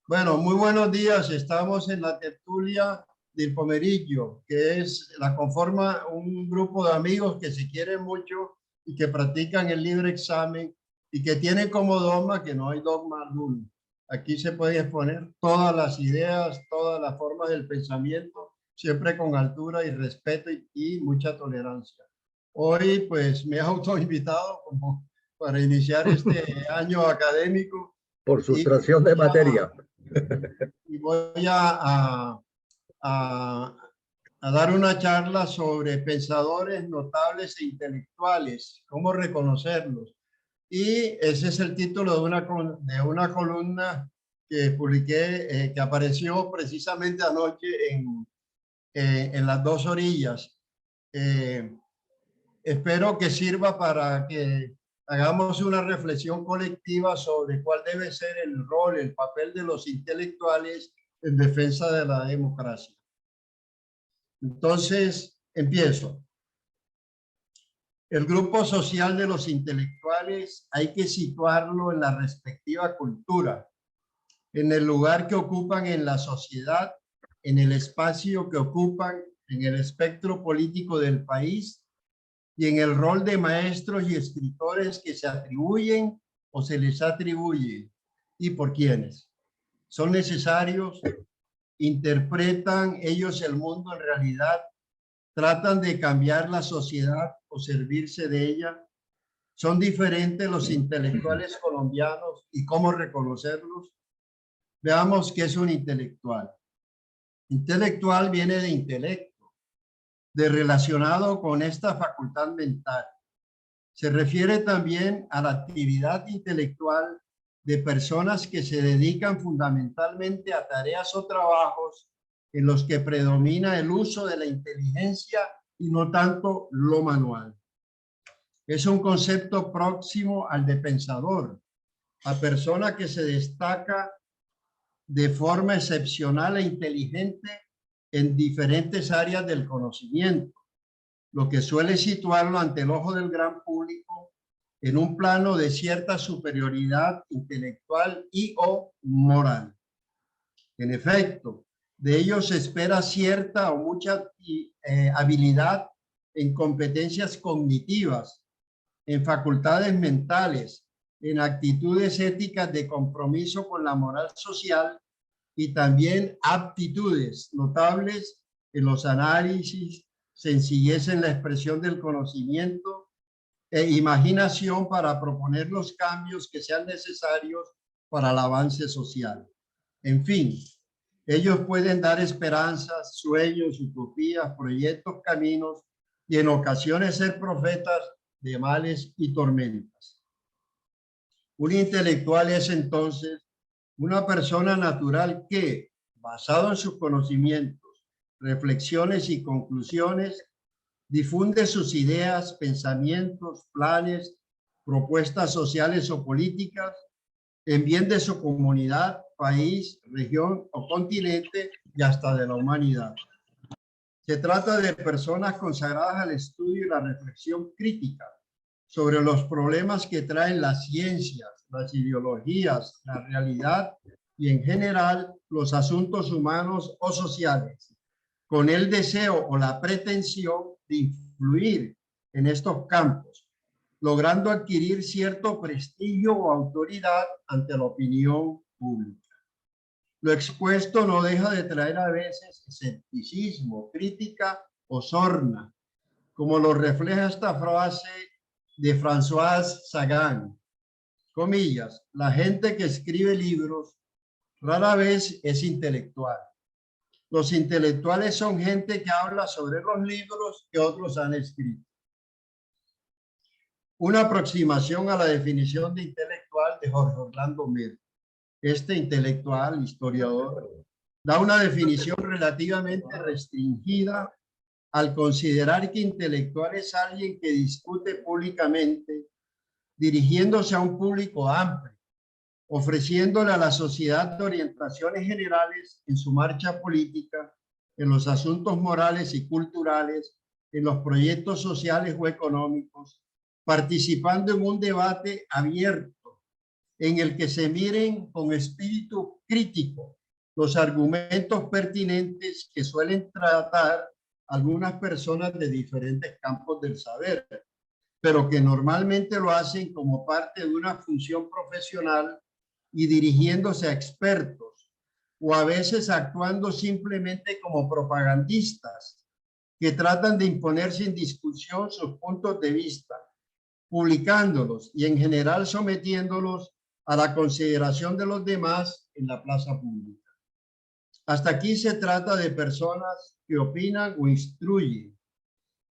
Bueno, muy buenos días. Estamos en la tertulia del Pomerillo, que la conforma un grupo de amigos que se quieren mucho y que practican el libre examen y que tienen como dogma que no hay dogma alguno. Aquí se pueden exponer todas las ideas, todas las formas del pensamiento, siempre con altura y respeto y mucha tolerancia. Hoy, pues, me he autoinvitado como para iniciar este año académico Por y sustracción de materia. voy a, a dar una charla sobre pensadores notables e intelectuales, cómo reconocerlos. Y ese es el título de una columna que publiqué, que apareció precisamente anoche en Las Dos Orillas. Espero que sirva para que hagamos una reflexión colectiva sobre cuál debe ser el rol, el papel de los intelectuales en defensa de la democracia. Entonces, empiezo. El grupo social de los intelectuales hay que situarlo en la respectiva cultura, en el lugar que ocupan en la sociedad, en el espacio que ocupan en el espectro político del país y en el rol de maestros y escritores que se atribuyen o se les atribuye y por quiénes. Son necesarios, interpretan ellos el mundo en realidad, tratan de cambiar la sociedad o servirse de ella. Son diferentes los intelectuales colombianos y cómo reconocerlos. Veamos qué es un intelectual. Intelectual viene de intelecto, de relacionado con esta facultad mental. Se refiere también a la actividad intelectual de personas que se dedican fundamentalmente a tareas o trabajos en los que predomina el uso de la inteligencia y no tanto lo manual. Es un concepto próximo al de pensador, a persona que se destaca de forma excepcional e inteligente en diferentes áreas del conocimiento, lo que suele situarlo ante el ojo del gran público en un plano de cierta superioridad intelectual y o moral. En efecto, de ellos se espera cierta o mucha habilidad en competencias cognitivas, en facultades mentales, en actitudes éticas de compromiso con la moral social y también aptitudes notables en los análisis, sencillez en la expresión del conocimiento e imaginación para proponer los cambios que sean necesarios para el avance social. En fin, ellos pueden dar esperanzas, sueños, utopías, proyectos, caminos y en ocasiones ser profetas de males y tormentas. Un intelectual es entonces una persona natural que, basado en sus conocimientos, reflexiones y conclusiones, difunde sus ideas, pensamientos, planes, propuestas sociales o políticas en bien de su comunidad, país, región o continente y hasta de la humanidad. Se trata de personas consagradas al estudio y la reflexión crítica sobre los problemas que traen las ciencias, las ideologías, la realidad y en general los asuntos humanos o sociales, con el deseo o la pretensión de influir en estos campos, logrando adquirir cierto prestigio o autoridad ante la opinión pública. Lo expuesto no deja de traer a veces escepticismo, crítica o sorna, como lo refleja esta frase de François Sagan, comillas, la gente que escribe libros rara vez es intelectual. Los intelectuales son gente que habla sobre los libros que otros han escrito. Una aproximación a la definición de intelectual de Jorge Orlando Medo. Este intelectual, historiador, da una definición relativamente restringida al considerar que intelectual es alguien que discute públicamente, dirigiéndose a un público amplio, ofreciéndole a la sociedad orientaciones generales en su marcha política, en los asuntos morales y culturales, en los proyectos sociales o económicos, participando en un debate abierto en el que se miren con espíritu crítico los argumentos pertinentes que suelen tratar algunas personas de diferentes campos del saber, pero que normalmente lo hacen como parte de una función profesional y dirigiéndose a expertos, o a veces actuando simplemente como propagandistas que tratan de imponer sin discusión sus puntos de vista, publicándolos y en general sometiéndolos a la consideración de los demás en la plaza pública. Hasta aquí se trata de personas que opinan o instruyen,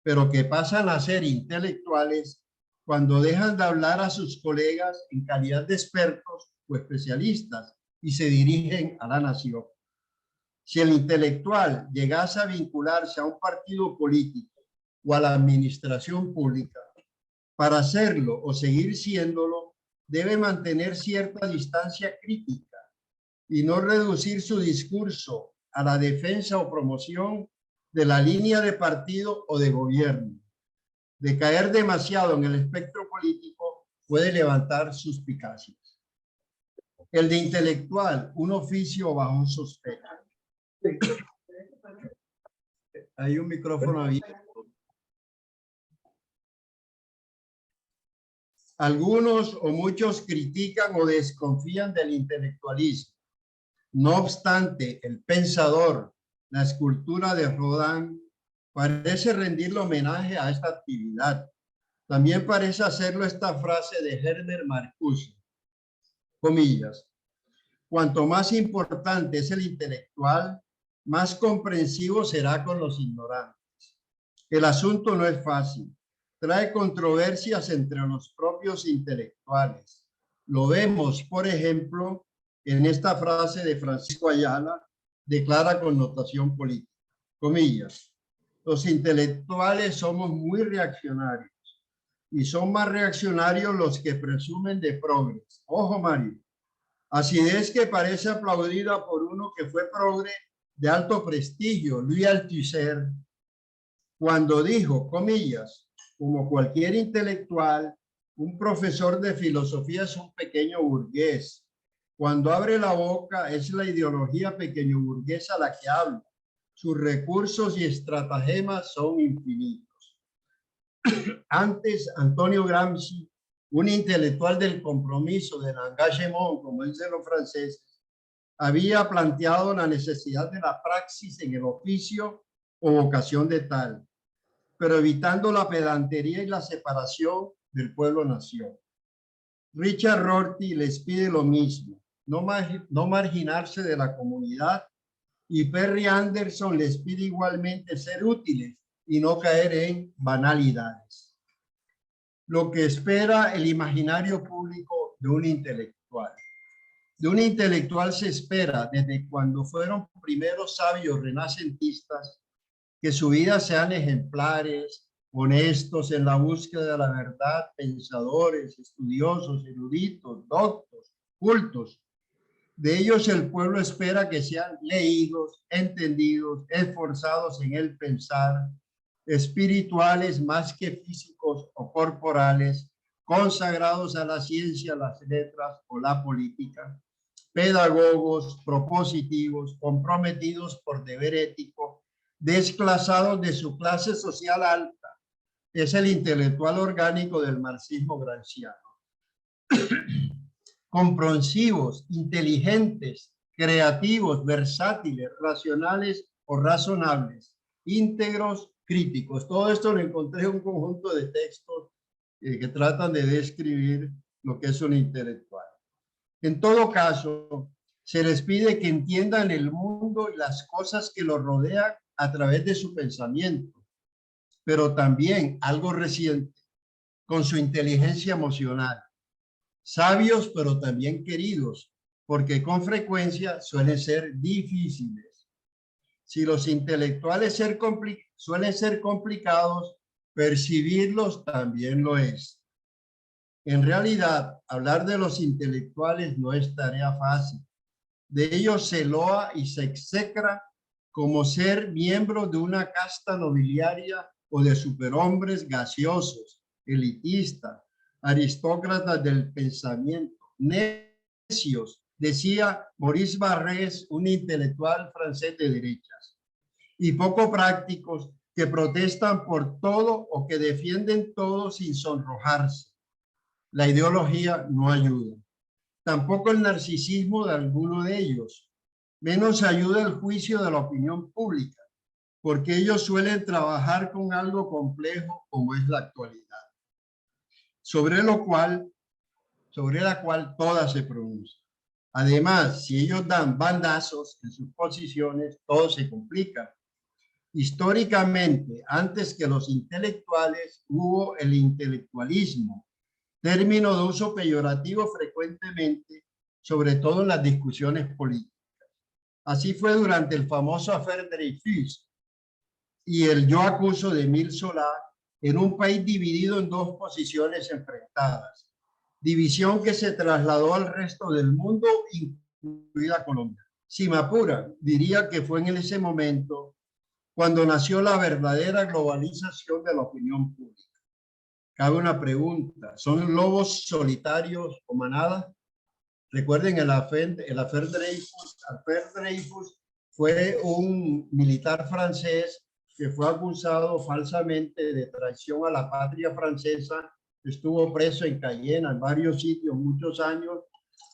pero que pasan a ser intelectuales cuando dejan de hablar a sus colegas en calidad de expertos o especialistas y se dirigen a la nación. Si el intelectual llegase a vincularse a un partido político o a la administración pública, para hacerlo o seguir siéndolo, debe mantener cierta distancia crítica y no reducir su discurso a la defensa o promoción de la línea de partido o de gobierno. De caer demasiado en el espectro político puede levantar suspicacias. El de intelectual, un oficio bajo sospecha. Hay un micrófono abierto. Algunos o muchos critican o desconfían del intelectualismo. No obstante, el pensador, la escultura de Rodin, parece rendirle homenaje a esta actividad. También parece hacerlo esta frase de Herbert Marcuse, comillas: cuanto más importante es el intelectual, más comprensivo será con los ignorantes. El asunto no es fácil. Trae controversias entre los propios intelectuales. Lo vemos, por ejemplo, en esta frase de Francisco Ayala, de clara connotación política. Comillas: los intelectuales somos muy reaccionarios y son más reaccionarios los que presumen de progres. Ojo, Mario. Así es que parece aplaudida por uno que fue progre de alto prestigio, Louis Althusser, cuando dijo, comillas, como cualquier intelectual, un profesor de filosofía es un pequeño burgués. Cuando abre la boca es la ideología pequeño burguesa la que habla. Sus recursos y estratagemas son infinitos. Antes, Antonio Gramsci, un intelectual del compromiso, del engagement, como dicen los franceses, había planteado la necesidad de la praxis en el oficio o vocación de tal, pero evitando la pedantería y la separación del pueblo-nación. Richard Rorty les pide lo mismo, no marginarse de la comunidad, y Perry Anderson les pide igualmente ser útiles y no caer en banalidades. Lo que espera el imaginario público de un intelectual. De un intelectual se espera, desde cuando fueron primeros sabios renacentistas, que su vida sean ejemplares, honestos en la búsqueda de la verdad, pensadores, estudiosos, eruditos, doctos, cultos. De ellos el pueblo espera que sean leídos, entendidos, esforzados en el pensar, espirituales más que físicos o corporales, consagrados a la ciencia, las letras o la política, pedagogos, propositivos, comprometidos por deber ético, desclasados de su clase social alta. Es el intelectual orgánico del marxismo gramsciano. Comprensivos, inteligentes, creativos, versátiles, racionales o razonables, íntegros, críticos. Todo esto lo encontré en un conjunto de textos que tratan de describir lo que es un intelectual. En todo caso, se les pide que entiendan el mundo y las cosas que los rodean a través de su pensamiento, pero también, algo reciente, con su inteligencia emocional. Sabios, pero también queridos, porque con frecuencia suelen ser difíciles. Si los intelectuales suelen ser complicados, percibirlos también lo es. En realidad, hablar de los intelectuales no es tarea fácil. De ellos se loa y se execra como ser miembros de una casta nobiliaria o de superhombres gaseosos, elitistas, aristócratas del pensamiento, necios, decía Maurice Barrès, un intelectual francés de derechas, y poco prácticos, que protestan por todo o que defienden todo sin sonrojarse. La ideología no ayuda. Tampoco el narcisismo de alguno de ellos. Menos ayuda el juicio de la opinión pública, porque ellos suelen trabajar con algo complejo como es la actualidad, sobre la cual todas se pronuncia. Además, si ellos dan bandazos en sus posiciones, todo se complica. Históricamente, antes que los intelectuales, hubo el intelectualismo, término de uso peyorativo frecuentemente, sobre todo en las discusiones políticas. Así fue durante el famoso Affaire Dreyfus y el Yo acuso de Émile Zola, en un país dividido en dos posiciones enfrentadas. División que se trasladó al resto del mundo, incluida Colombia. Si me apura, diría que fue en ese momento cuando nació la verdadera globalización de la opinión pública. Cabe una pregunta: ¿son lobos solitarios o manadas? Recuerden el Affaire Dreyfus. Affaire Dreyfus fue un militar francés que fue acusado falsamente de traición a la patria francesa. Estuvo preso en Cayena, en varios sitios, muchos años,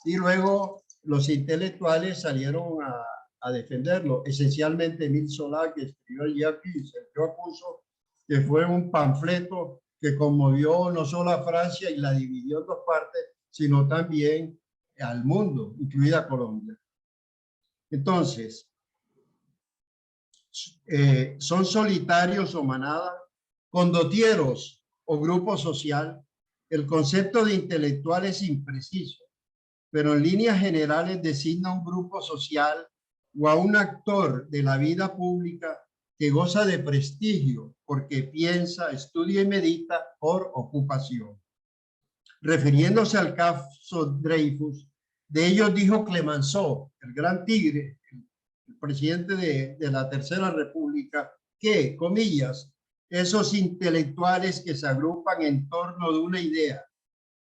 y luego los intelectuales salieron a defenderlo, esencialmente Émile Zola, que escribió el Yo acuso, que fue un panfleto que conmovió no solo a Francia y la dividió en dos partes, sino también al mundo, incluida Colombia. Entonces, son solitarios o manada, condotieros o grupo social. El concepto de intelectual es impreciso, pero en líneas generales designa un grupo social o a un actor de la vida pública que goza de prestigio porque piensa, estudia y medita por ocupación. Refiriéndose al caso Dreyfus, de ellos dijo Clemenceau, el gran tigre, el presidente de la Tercera República, que, comillas, esos intelectuales que se agrupan en torno de una idea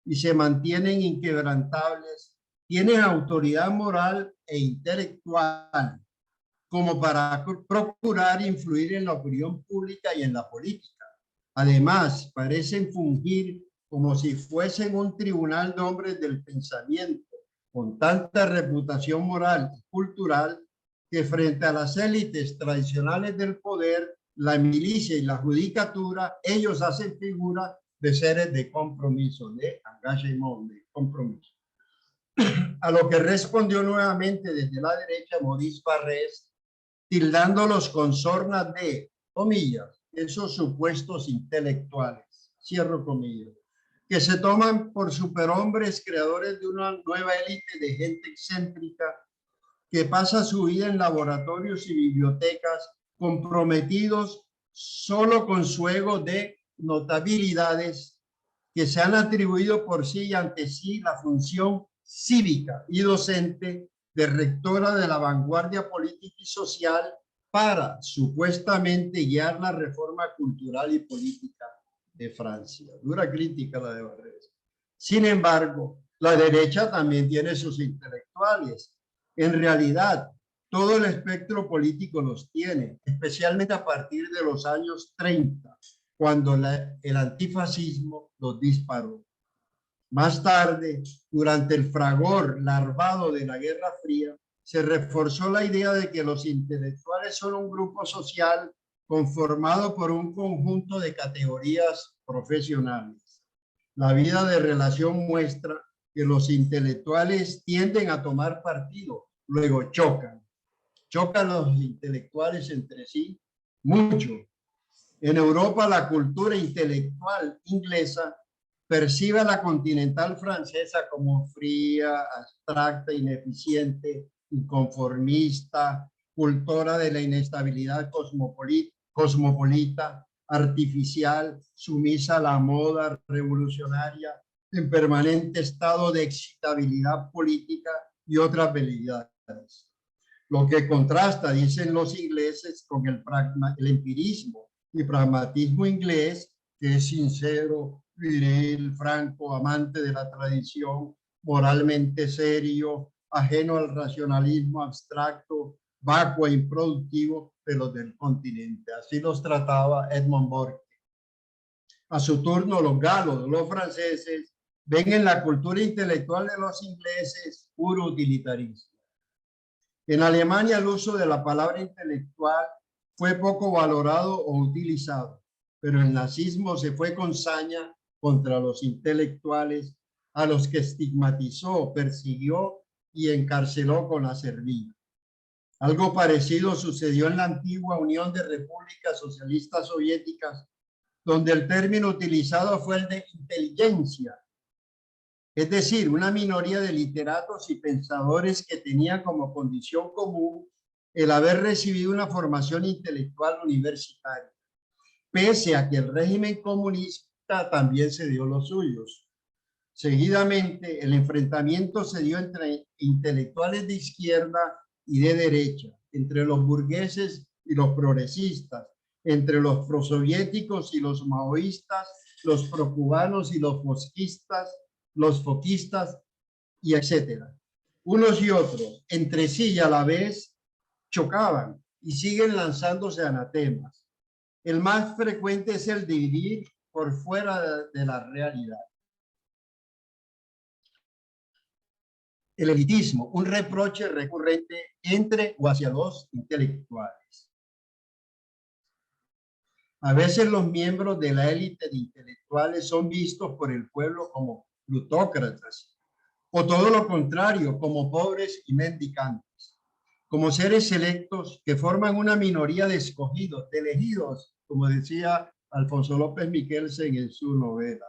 y se mantienen inquebrantables, tienen autoridad moral e intelectual como para procurar influir en la opinión pública y en la política. Además, parecen fungir como si fuesen un tribunal de hombres del pensamiento, con tanta reputación moral y cultural que frente a las élites tradicionales del poder, la milicia y la judicatura, ellos hacen figura de seres de compromiso, de engagement, de compromiso. A lo que respondió nuevamente desde la derecha Maurice Barrès, tildándolos con sornas de, comillas, esos supuestos intelectuales, cierro comillas, que se toman por superhombres creadores de una nueva élite de gente excéntrica que pasa su vida en laboratorios y bibliotecas comprometidos solo con su ego de notabilidades que se han atribuido por sí y ante sí la función cívica y docente de rectora de la vanguardia política y social para supuestamente guiar la reforma cultural y política de Francia. Dura crítica la de Barrès. Sin embargo, la derecha también tiene sus intelectuales. En realidad, todo el espectro político los tiene, especialmente a partir de los años 30, cuando el antifascismo los disparó. Más tarde, durante el fragor larvado de la Guerra Fría, se reforzó la idea de que los intelectuales son un grupo social conformado por un conjunto de categorías profesionales. La vida de relación muestra que los intelectuales tienden a tomar partido, luego chocan los intelectuales entre sí mucho. En Europa, la cultura intelectual inglesa percibe a la continental francesa como fría, abstracta, ineficiente, inconformista, cultora de la inestabilidad cosmopolita, artificial, sumisa a la moda revolucionaria, en permanente estado de excitabilidad política y otras habilidades. Lo que contrasta, dicen los ingleses, con el empirismo y pragmatismo inglés, que es sincero, viril, franco, amante de la tradición, moralmente serio, ajeno al racionalismo abstracto, vacuo e improductivo de los del continente. Así los trataba Edmund Burke. A su turno, los galos, los franceses, ven en la cultura intelectual de los ingleses puro utilitarismo. En Alemania el uso de la palabra intelectual fue poco valorado o utilizado, pero el nazismo se fue con saña contra los intelectuales, a los que estigmatizó, persiguió y encarceló con acerrín. Algo parecido sucedió en la antigua Unión de Repúblicas Socialistas Soviéticas, donde el término utilizado fue el de inteligencia, es decir, una minoría de literatos y pensadores que tenían como condición común el haber recibido una formación intelectual universitaria, pese a que el régimen comunista también se dio los suyos. Seguidamente, el enfrentamiento se dio entre intelectuales de izquierda y de derecha, entre los burgueses y los progresistas, entre los prosoviéticos y los maoístas, los procubanos y los foquistas, y etcétera. Unos y otros, entre sí y a la vez, chocaban y siguen lanzándose anatemas. El más frecuente es el de vivir por fuera de la realidad. El elitismo, un reproche recurrente entre o hacia los intelectuales. A veces los miembros de la élite de intelectuales son vistos por el pueblo como plutócratas, o todo lo contrario, como pobres y mendicantes, como seres selectos que forman una minoría de escogidos, de elegidos, como decía Alfonso López Miquelsen en su novela.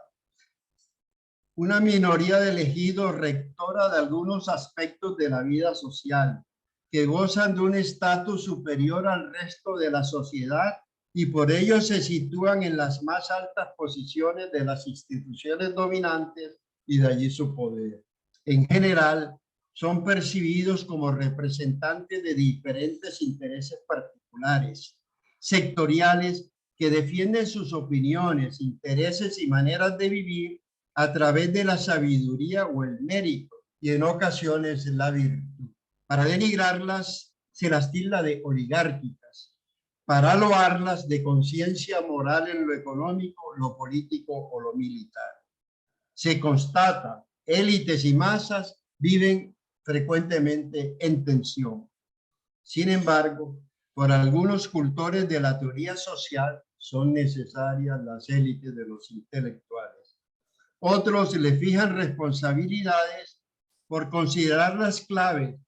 Una minoría de elegidos rectora de algunos aspectos de la vida social, que gozan de un estatus superior al resto de la sociedad y por ello se sitúan en las más altas posiciones de las instituciones dominantes y de allí su poder. En general, son percibidos como representantes de diferentes intereses particulares, sectoriales, que defienden sus opiniones, intereses y maneras de vivir a través de la sabiduría o el mérito y en ocasiones la virtud. Para denigrarlas se las tilda de oligárquicas, para loarlas de conciencia moral en lo económico, lo político o lo militar. Se constata, élites y masas viven frecuentemente en tensión. Sin embargo, por algunos cultores de la teoría social son necesarias las élites de los intelectuales. Otros le fijan responsabilidades por considerarlas clave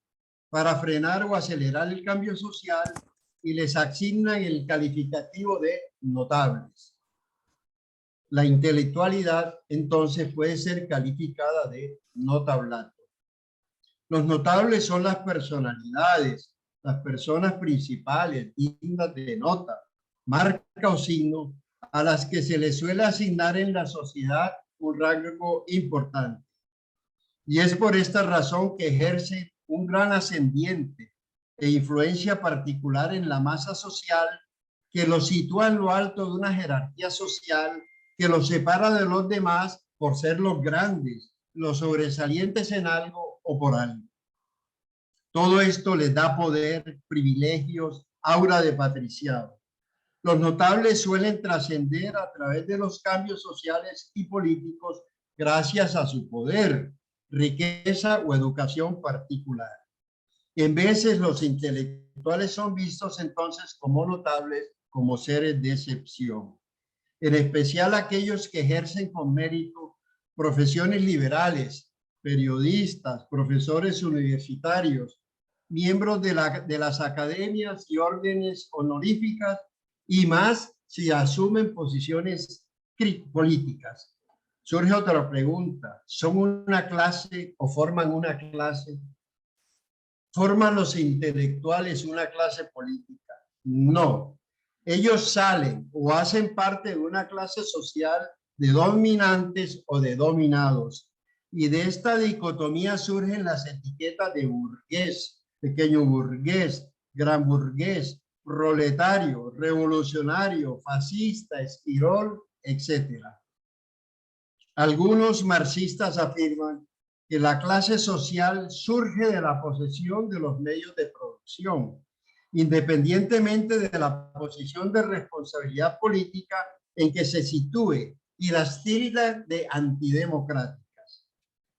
para frenar o acelerar el cambio social y les asignan el calificativo de notables. La intelectualidad entonces puede ser calificada de notablato. Los notables son las personalidades, las personas principales, dignas de nota, marca o signo, a las que se les suele asignar en la sociedad un rango importante. Y es por esta razón que ejerce un gran ascendiente e influencia particular en la masa social, que los sitúa en lo alto de una jerarquía social que los separa de los demás por ser los grandes, los sobresalientes en algo o por algo. Todo esto les da poder, privilegios, aura de patriciado. Los notables suelen trascender a través de los cambios sociales y políticos gracias a su poder, riqueza o educación particular. En veces los intelectuales son vistos entonces como notables, como seres de excepción. En especial aquellos que ejercen con mérito profesiones liberales, periodistas, profesores universitarios, miembros de las academias y órdenes honoríficas, y más si asumen posiciones políticas. Surge otra pregunta: ¿son una clase o forman una clase? ¿Forman los intelectuales una clase política? No. Ellos salen o hacen parte de una clase social de dominantes o de dominados. Y de esta dicotomía surgen las etiquetas de burgués, pequeño burgués, gran burgués, proletario, revolucionario, fascista, esquirol, etc. Algunos marxistas afirman que la clase social surge de la posesión de los medios de producción, independientemente de la posición de responsabilidad política en que se sitúe y las tildas de antidemocráticas.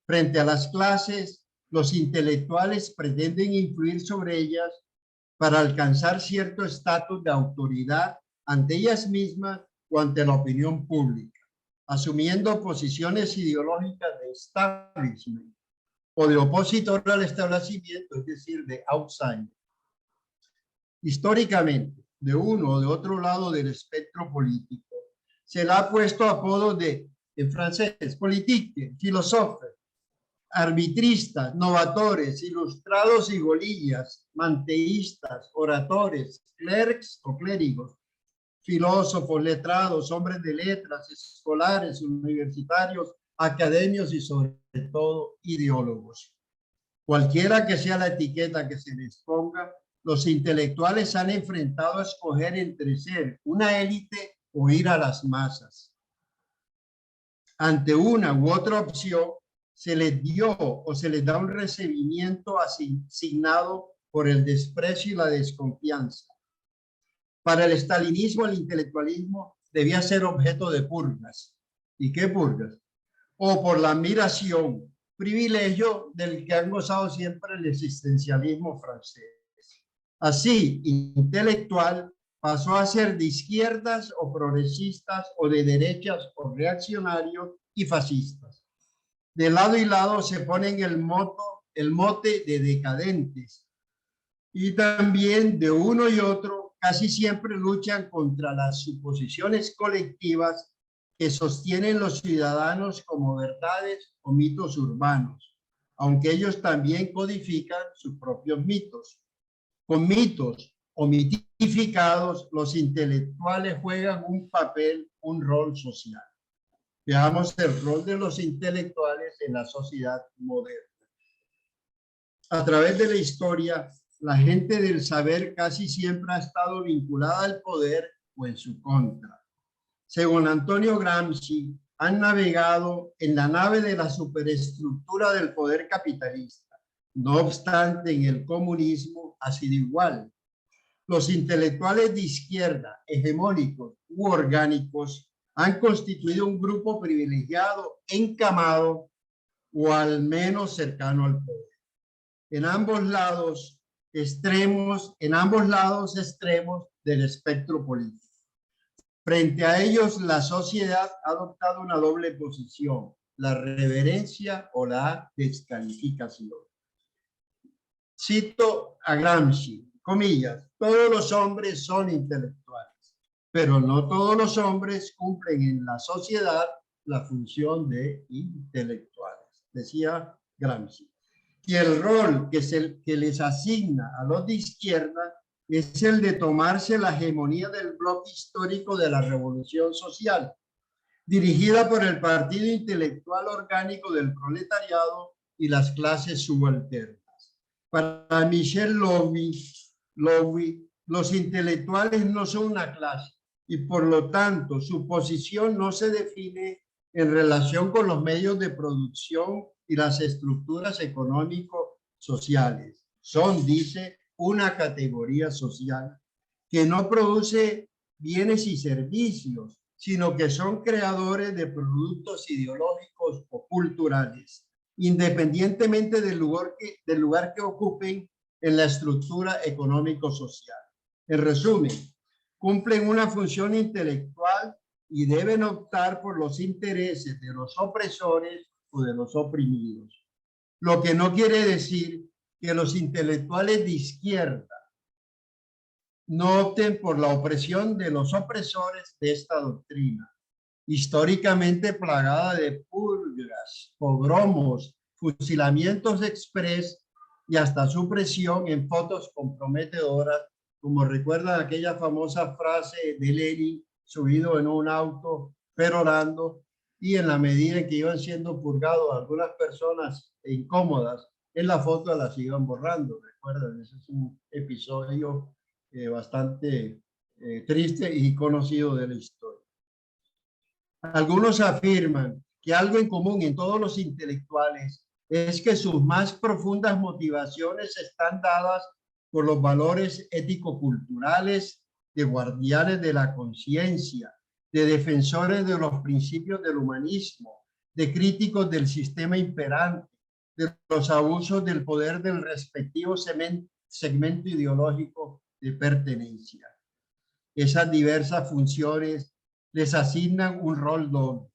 Frente a las clases, los intelectuales pretenden influir sobre ellas para alcanzar cierto estatus de autoridad ante ellas mismas o ante la opinión pública, asumiendo posiciones ideológicas de establishment o de opositor al establecimiento, es decir, de outsider. Históricamente, de uno o de otro lado del espectro político, se le ha puesto apodos de, en francés, politique, filósofes, arbitristas, novatores, ilustrados y golillas, manteístas, oradores, clercs o clérigos, filósofos, letrados, hombres de letras, escolares, universitarios, académicos y sobre todo ideólogos. Cualquiera que sea la etiqueta que se les ponga, los intelectuales han enfrentado a escoger entre ser una élite o ir a las masas. Ante una u otra opción, se les dio o se les da un recibimiento asignado por el desprecio y la desconfianza. Para el estalinismo, el intelectualismo debía ser objeto de purgas. ¿Y qué purgas? O por la admiración, privilegio del que han gozado siempre el existencialismo francés. Así, intelectual pasó a ser de izquierdas o progresistas o de derechas o reaccionarios y fascistas. De lado y lado se ponen el mote de decadentes, y también de uno y otro casi siempre luchan contra las suposiciones colectivas que sostienen los ciudadanos como verdades o mitos urbanos, aunque ellos también codifican sus propios mitos. Con mitos o mitificados, los intelectuales juegan un papel, un rol social. Veamos el rol de los intelectuales en la sociedad moderna. A través de la historia, la gente del saber casi siempre ha estado vinculada al poder o en su contra. Según Antonio Gramsci, han navegado en la nave de la superestructura del poder capitalista. No obstante, en el comunismo ha sido igual. Los intelectuales de izquierda, hegemónicos u orgánicos, han constituido un grupo privilegiado, encamado o al menos cercano al poder. En ambos lados extremos del espectro político. Frente a ellos, la sociedad ha adoptado una doble posición, la reverencia o la descalificación. Cito a Gramsci, comillas, todos los hombres son intelectuales, pero no todos los hombres cumplen en la sociedad la función de intelectuales, decía Gramsci. Y el rol que les asigna a los de izquierda es el de tomarse la hegemonía del bloque histórico de la revolución social, dirigida por el partido intelectual orgánico del proletariado y las clases subalternas. Para Michel Lowy, los intelectuales no son una clase y por lo tanto su posición no se define en relación con los medios de producción y las estructuras económico-sociales. Son, dice, una categoría social que no produce bienes y servicios, sino que son creadores de productos ideológicos o culturales, independientemente del lugar que ocupen en la estructura económico-social. En resumen, cumplen una función intelectual y deben optar por los intereses de los opresores o de los oprimidos. Lo que no quiere decir que los intelectuales de izquierda no opten por la opresión de los opresores de esta doctrina, históricamente plagada de purgas, pogromos, fusilamientos express y hasta supresión en fotos comprometedoras, como recuerdan aquella famosa frase de Lenin subido en un auto perorando, y en la medida en que iban siendo purgados algunas personas incómodas en la foto las iban borrando. Recuerdan, ese es un episodio bastante triste y conocido de la historia. Algunos afirman que algo en común en todos los intelectuales es que sus más profundas motivaciones están dadas por los valores ético-culturales de guardianes de la conciencia, de defensores de los principios del humanismo, de críticos del sistema imperante, de los abusos del poder del respectivo segmento ideológico de pertenencia. Esas diversas funciones les asignan un rol doble: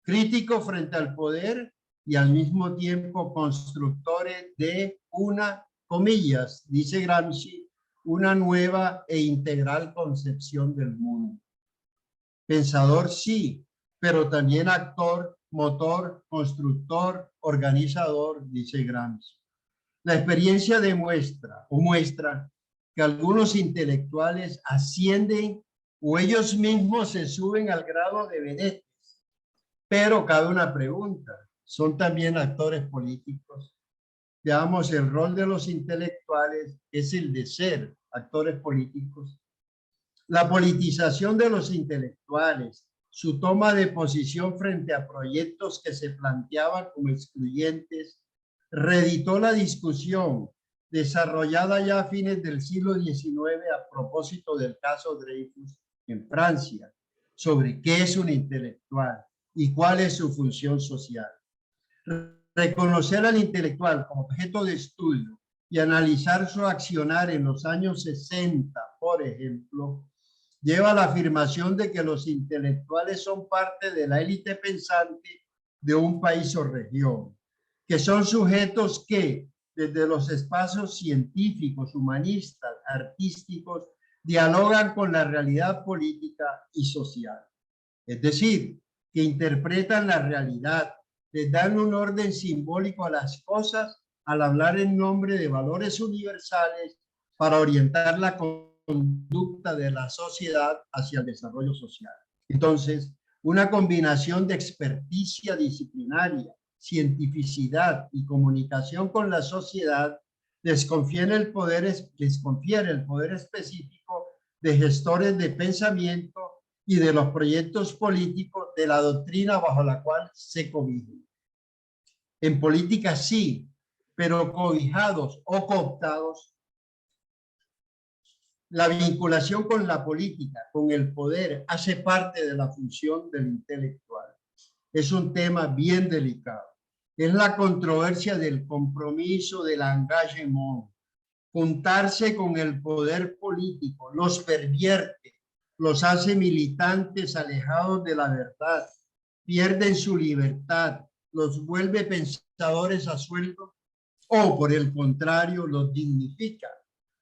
crítico frente al poder y al mismo tiempo constructores de una, comillas, dice Gramsci, una nueva e integral concepción del mundo. Pensador sí, pero también actor, motor, constructor, organizador, dice Gramsci. La experiencia muestra que algunos intelectuales ascienden o ellos mismos se suben al grado de vedettes. Pero cabe una pregunta: ¿son también actores políticos? Veamos, el rol de los intelectuales es el de ser actores políticos. La politización de los intelectuales, su toma de posición frente a proyectos que se planteaban como excluyentes, reeditó la discusión desarrollada ya a fines del siglo XIX a propósito del caso Dreyfus en Francia, sobre qué es un intelectual y cuál es su función social. Reconocer al intelectual como objeto de estudio y analizar su accionar en los años 60, por ejemplo, lleva a la afirmación de que los intelectuales son parte de la élite pensante de un país o región, que son sujetos que, desde los espacios científicos, humanistas, artísticos, dialogan con la realidad política y social. Es decir, que interpretan la realidad, les dan un orden simbólico a las cosas al hablar en nombre de valores universales para orientar la conducta de la sociedad hacia el desarrollo social. Entonces, una combinación de experticia disciplinaria, cientificidad y comunicación con la sociedad les confiere el poder específico de gestores de pensamiento y de los proyectos políticos de la doctrina bajo la cual se cobijan. En política sí, pero cobijados o cooptados, la vinculación con la política, con el poder, hace parte de la función del intelectual. Es un tema bien delicado. Es la controversia del compromiso, del engagement. Juntarse con el poder político los pervierte, los hace militantes alejados de la verdad, pierden su libertad, los vuelve pensadores a sueldo, o por el contrario, los dignifica,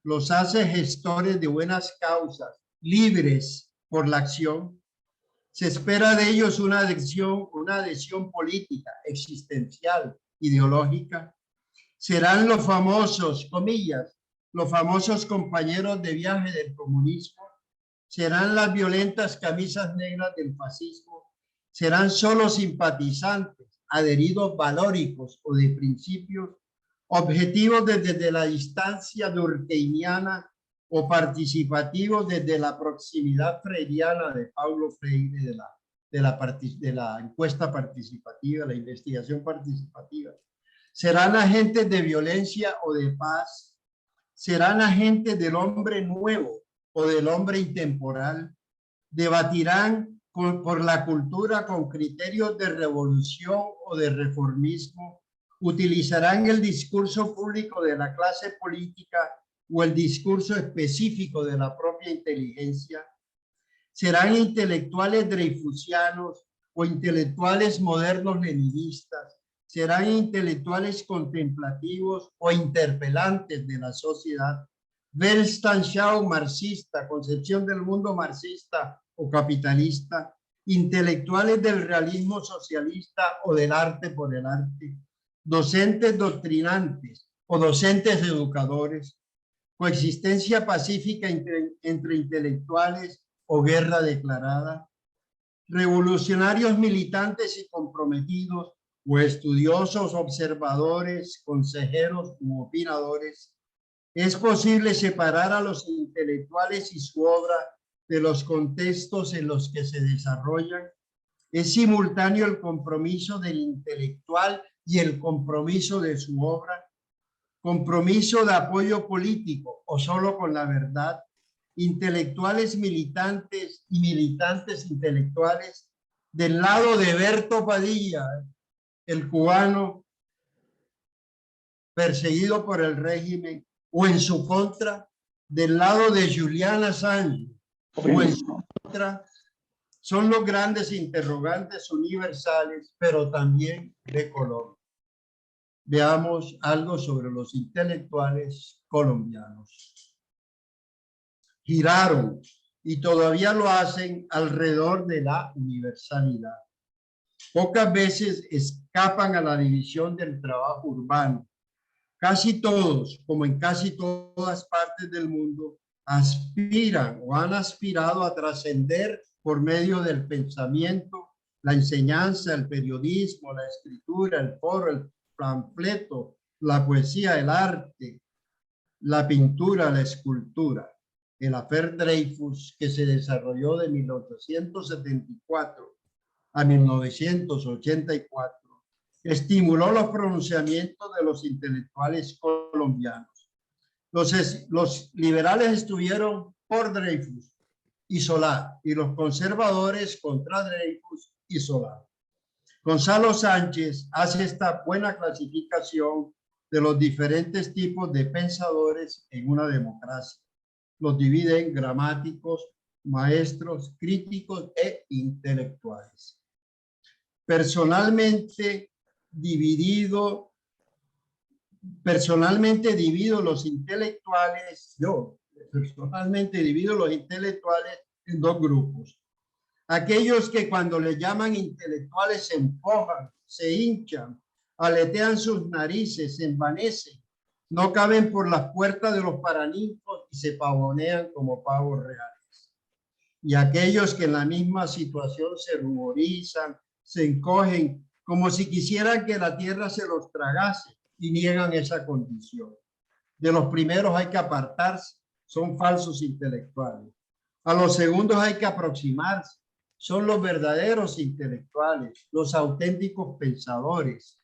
los hace gestores de buenas causas, libres por la acción. Se espera de ellos una adhesión política, existencial, ideológica. Serán los famosos, comillas, los famosos compañeros de viaje del comunismo, serán las violentas camisas negras del fascismo, serán solo simpatizantes, adheridos valóricos o de principios, objetivos desde la distancia durkheimiana o participativos desde la proximidad freiriana de Paulo Freire, de la encuesta participativa, la investigación participativa. ¿Serán agentes de violencia o de paz? ¿Serán agentes del hombre nuevo o del hombre intemporal? ¿Debatirán por la cultura con criterios de revolución o de reformismo? ¿Utilizarán el discurso público de la clase política o el discurso específico de la propia inteligencia? ¿Serán intelectuales dreyfusianos o intelectuales modernos leninistas? ¿Serán intelectuales contemplativos o interpelantes de la sociedad? Weltanschauung marxista, concepción del mundo marxista o capitalista, intelectuales del realismo socialista o del arte por el arte, docentes doctrinantes o docentes educadores, coexistencia pacífica entre intelectuales o guerra declarada, revolucionarios militantes y comprometidos o estudiosos, observadores, consejeros u opinadores. Es posible separar a los intelectuales y su obra de los contextos en los que se desarrollan. Es simultáneo el compromiso del intelectual y el compromiso de su obra, compromiso de apoyo político o solo con la verdad, intelectuales militantes y militantes intelectuales del lado de Berto Padilla, el cubano perseguido por el régimen, o en su contra, del lado de Julian Assange, o en su contra, son los grandes interrogantes universales, pero también de Colombia. Veamos algo sobre los intelectuales colombianos. Giraron y todavía lo hacen alrededor de la universalidad. Pocas veces escapan a la división del trabajo urbano. Casi todos, como en casi todas partes del mundo, aspiran o han aspirado a trascender por medio del pensamiento, la enseñanza, el periodismo, la escritura, el foro, el panfleto, la poesía, el arte, la pintura, la escultura. El Affaire Dreyfus, que se desarrolló de 1874 a 1984, estimuló los pronunciamientos de los intelectuales colombianos. Los liberales estuvieron por Dreyfus y Solá, y los conservadores contra Dreyfus y Solá. Gonzalo Sánchez hace esta buena clasificación de los diferentes tipos de pensadores en una democracia. Los divide en gramáticos, maestros, críticos e intelectuales. Personalmente divido los intelectuales, personalmente divido los intelectuales en dos grupos. Aquellos que cuando les llaman intelectuales se empujan, se hinchan, aletean sus narices, se envanecen, no caben por las puertas de los paraninfos y se pavonean como pavos reales. Y aquellos que en la misma situación se ruborizan, se encogen, como si quisieran que la tierra se los tragase y niegan esa condición. De los primeros hay que apartarse, son falsos intelectuales. A los segundos hay que aproximarse, son los verdaderos intelectuales, los auténticos pensadores.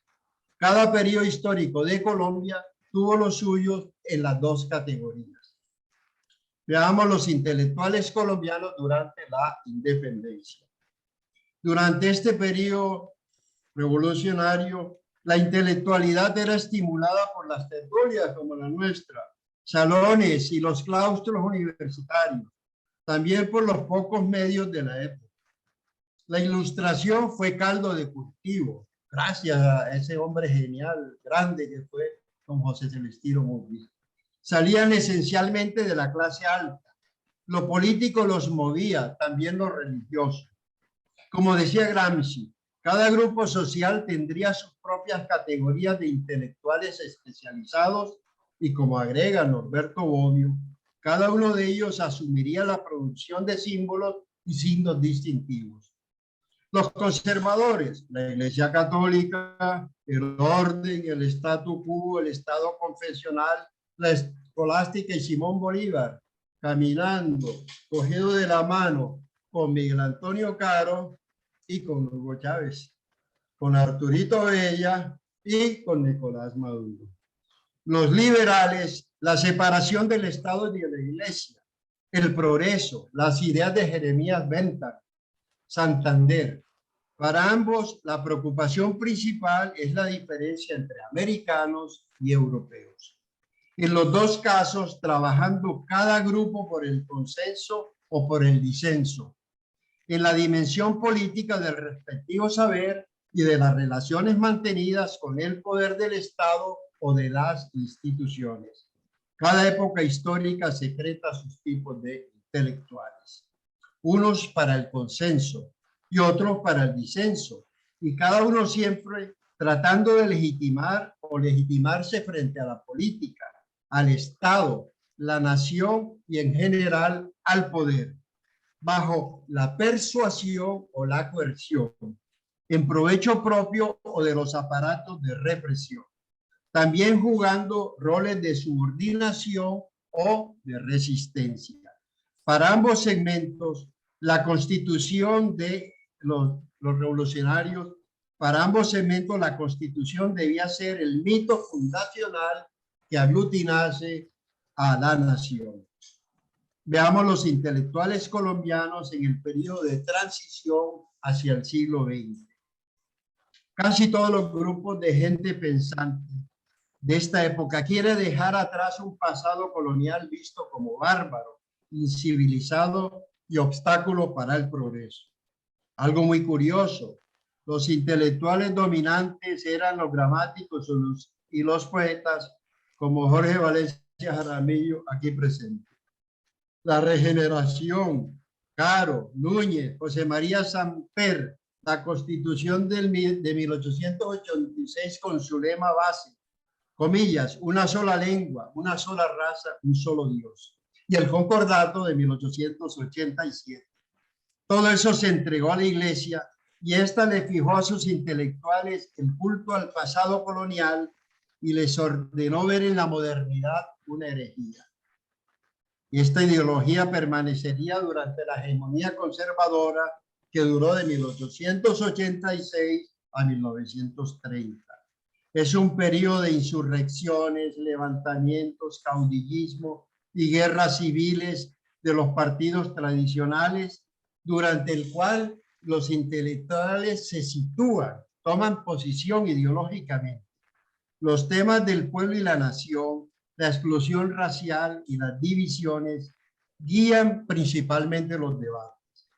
Cada periodo histórico de Colombia tuvo los suyos en las dos categorías. Veamos los intelectuales colombianos durante la independencia. Durante este periodo revolucionario, la intelectualidad era estimulada por las tertulias como la nuestra, salones y los claustros universitarios, también por los pocos medios de la época. La ilustración fue caldo de cultivo, gracias a ese hombre genial, grande que fue don José Celestino Murillo. Salían esencialmente de la clase alta. Lo político los movía, también lo religioso. Como decía Gramsci, cada grupo social tendría sus propias categorías de intelectuales especializados y, como agrega Norberto Bobbio, cada uno de ellos asumiría la producción de símbolos y signos distintivos. Los conservadores, la Iglesia Católica, el orden, el statu quo, el Estado confesional, la escolástica y Simón Bolívar, caminando, cogido de la mano con Miguel Antonio Caro y con Hugo Chávez, con Arturito Bella y con Nicolás Maduro. Los liberales, la separación del Estado y de la Iglesia, el progreso, las ideas de Jeremías Bentham, Santander. Para ambos, la preocupación principal es la diferencia entre americanos y europeos. En los dos casos, trabajando cada grupo por el consenso o por el disenso, en la dimensión política del respectivo saber y de las relaciones mantenidas con el poder del Estado o de las instituciones. Cada época histórica secreta sus tipos de intelectuales. Unos para el consenso y otros para el disenso, y cada uno siempre tratando de legitimar o legitimarse frente a la política, al Estado, la nación y en general al poder, bajo la persuasión o la coerción, en provecho propio o de los aparatos de represión, también jugando roles de subordinación o de resistencia. Para ambos segmentos, la constitución de los los revolucionarios, para ambos segmentos la Constitución debía ser el mito fundacional que aglutinase a la nación. Veamos los intelectuales colombianos en el periodo de transición hacia el siglo XX. Casi todos los grupos de gente pensante de esta época quiere dejar atrás un pasado colonial visto como bárbaro, incivilizado y obstáculo para el progreso. Algo muy curioso, los intelectuales dominantes eran los gramáticos y los poetas, como Jorge Valencia Jaramillo, aquí presente. La Regeneración, Caro, Núñez, José María Samper, la Constitución de 1886 con su lema base, comillas, una sola lengua, una sola raza, un solo Dios. Y el Concordato de 1887. Todo eso se entregó a la Iglesia y ésta le fijó a sus intelectuales el culto al pasado colonial y les ordenó ver en la modernidad una herejía. Esta ideología permanecería durante la hegemonía conservadora que duró de 1886 a 1930. Es un periodo de insurrecciones, levantamientos, caudillismo y guerras civiles de los partidos tradicionales, durante el cual los intelectuales se sitúan, toman posición ideológicamente. Los temas del pueblo y la nación, la exclusión racial y las divisiones guían principalmente los debates.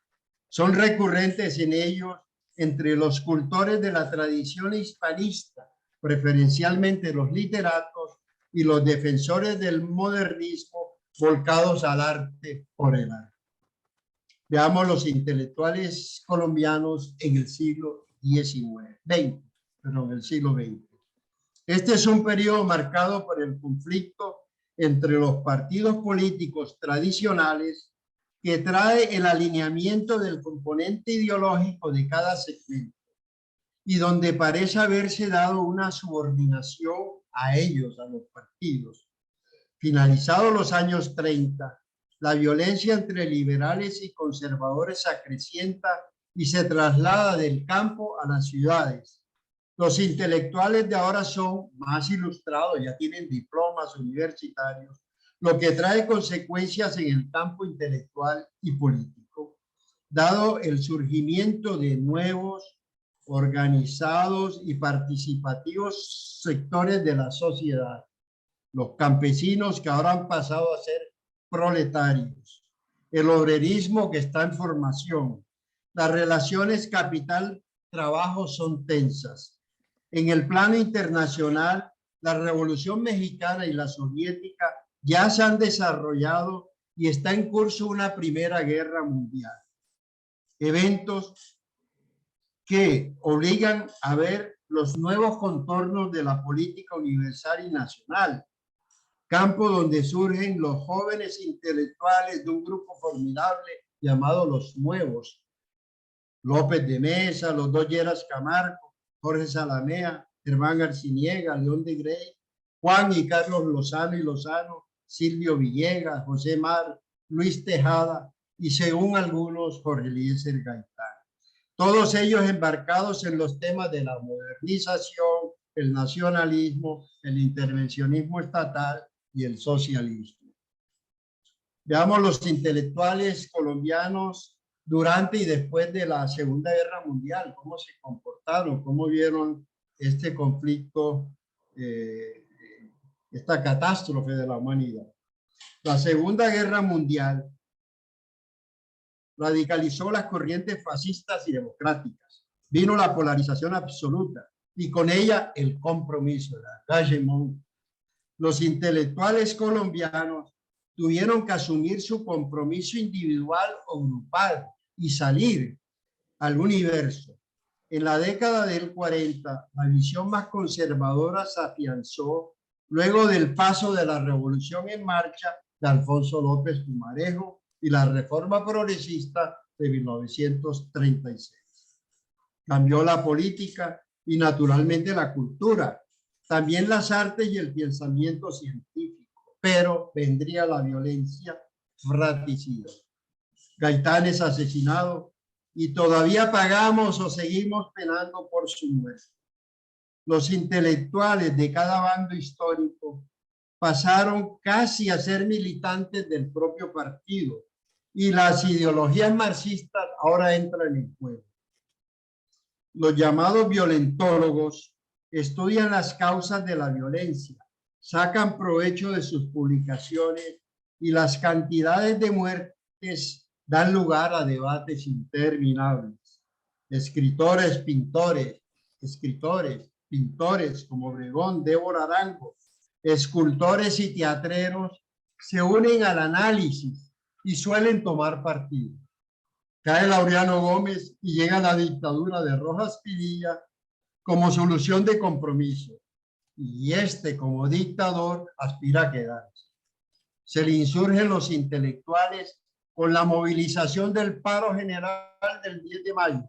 Son recurrentes en ellos entre los cultores de la tradición hispanista, preferencialmente los literatos y los defensores del modernismo volcados al arte por el arte. Veamos los intelectuales colombianos en el siglo XX. Este es un periodo marcado por el conflicto entre los partidos políticos tradicionales que trae el alineamiento del componente ideológico de cada segmento y donde parece haberse dado una subordinación a ellos, a los partidos. Finalizados los años 30, la violencia entre liberales y conservadores se acrecienta y se traslada del campo a las ciudades. Los intelectuales de ahora son más ilustrados, ya tienen diplomas universitarios, lo que trae consecuencias en el campo intelectual y político, dado el surgimiento de nuevos, organizados y participativos sectores de la sociedad. Los campesinos que ahora han pasado a ser proletarios, el obrerismo que está en formación, las relaciones capital-trabajo son tensas. En el plano internacional, la Revolución Mexicana y la Soviética ya se han desarrollado y está en curso una Primera Guerra Mundial. Eventos que obligan a ver los nuevos contornos de la política universal y nacional, campo donde surgen los jóvenes intelectuales de un grupo formidable llamado los Nuevos. López de Mesa, los dos Lleras Camargo, Jorge Salamea, Germán Arciniega, León de Grey, Juan y Carlos Lozano y Lozano, Silvio Villegas, José Mar, Luis Tejada y, según algunos, Jorge Eliezer Gaitán. Todos ellos embarcados en los temas de la modernización, el nacionalismo, el intervencionismo estatal y el socialismo. Veamos los intelectuales colombianos durante y después de la Segunda Guerra Mundial, cómo se comportaron, cómo vieron este conflicto, esta catástrofe de la humanidad. La Segunda Guerra Mundial radicalizó las corrientes fascistas y democráticas. Vino la polarización absoluta y con ella el compromiso, el engagement. Los intelectuales colombianos tuvieron que asumir su compromiso individual o grupal y salir al universo. En la década del 40, la visión más conservadora se afianzó luego del paso de la Revolución en Marcha de Alfonso López Pumarejo y la Reforma Progresista de 1936. Cambió la política y naturalmente la cultura, también las artes y el pensamiento científico, pero vendría la violencia fratricida. Gaitán es asesinado y todavía pagamos o seguimos penando por su muerte. Los intelectuales de cada bando histórico pasaron casi a ser militantes del propio partido y las ideologías marxistas ahora entran en juego. Los llamados violentólogos estudian las causas de la violencia, sacan provecho de sus publicaciones y las cantidades de muertes dan lugar a debates interminables. Escritores, pintores como Obregón, Débora Arango, escultores y teatreros se unen al análisis y suelen tomar partido. Cae Laureano Gómez y llega la dictadura de Rojas Pinilla como solución de compromiso. Y como dictador, aspira a quedarse. Se le insurgen los intelectuales con la movilización del paro general del 10 de mayo,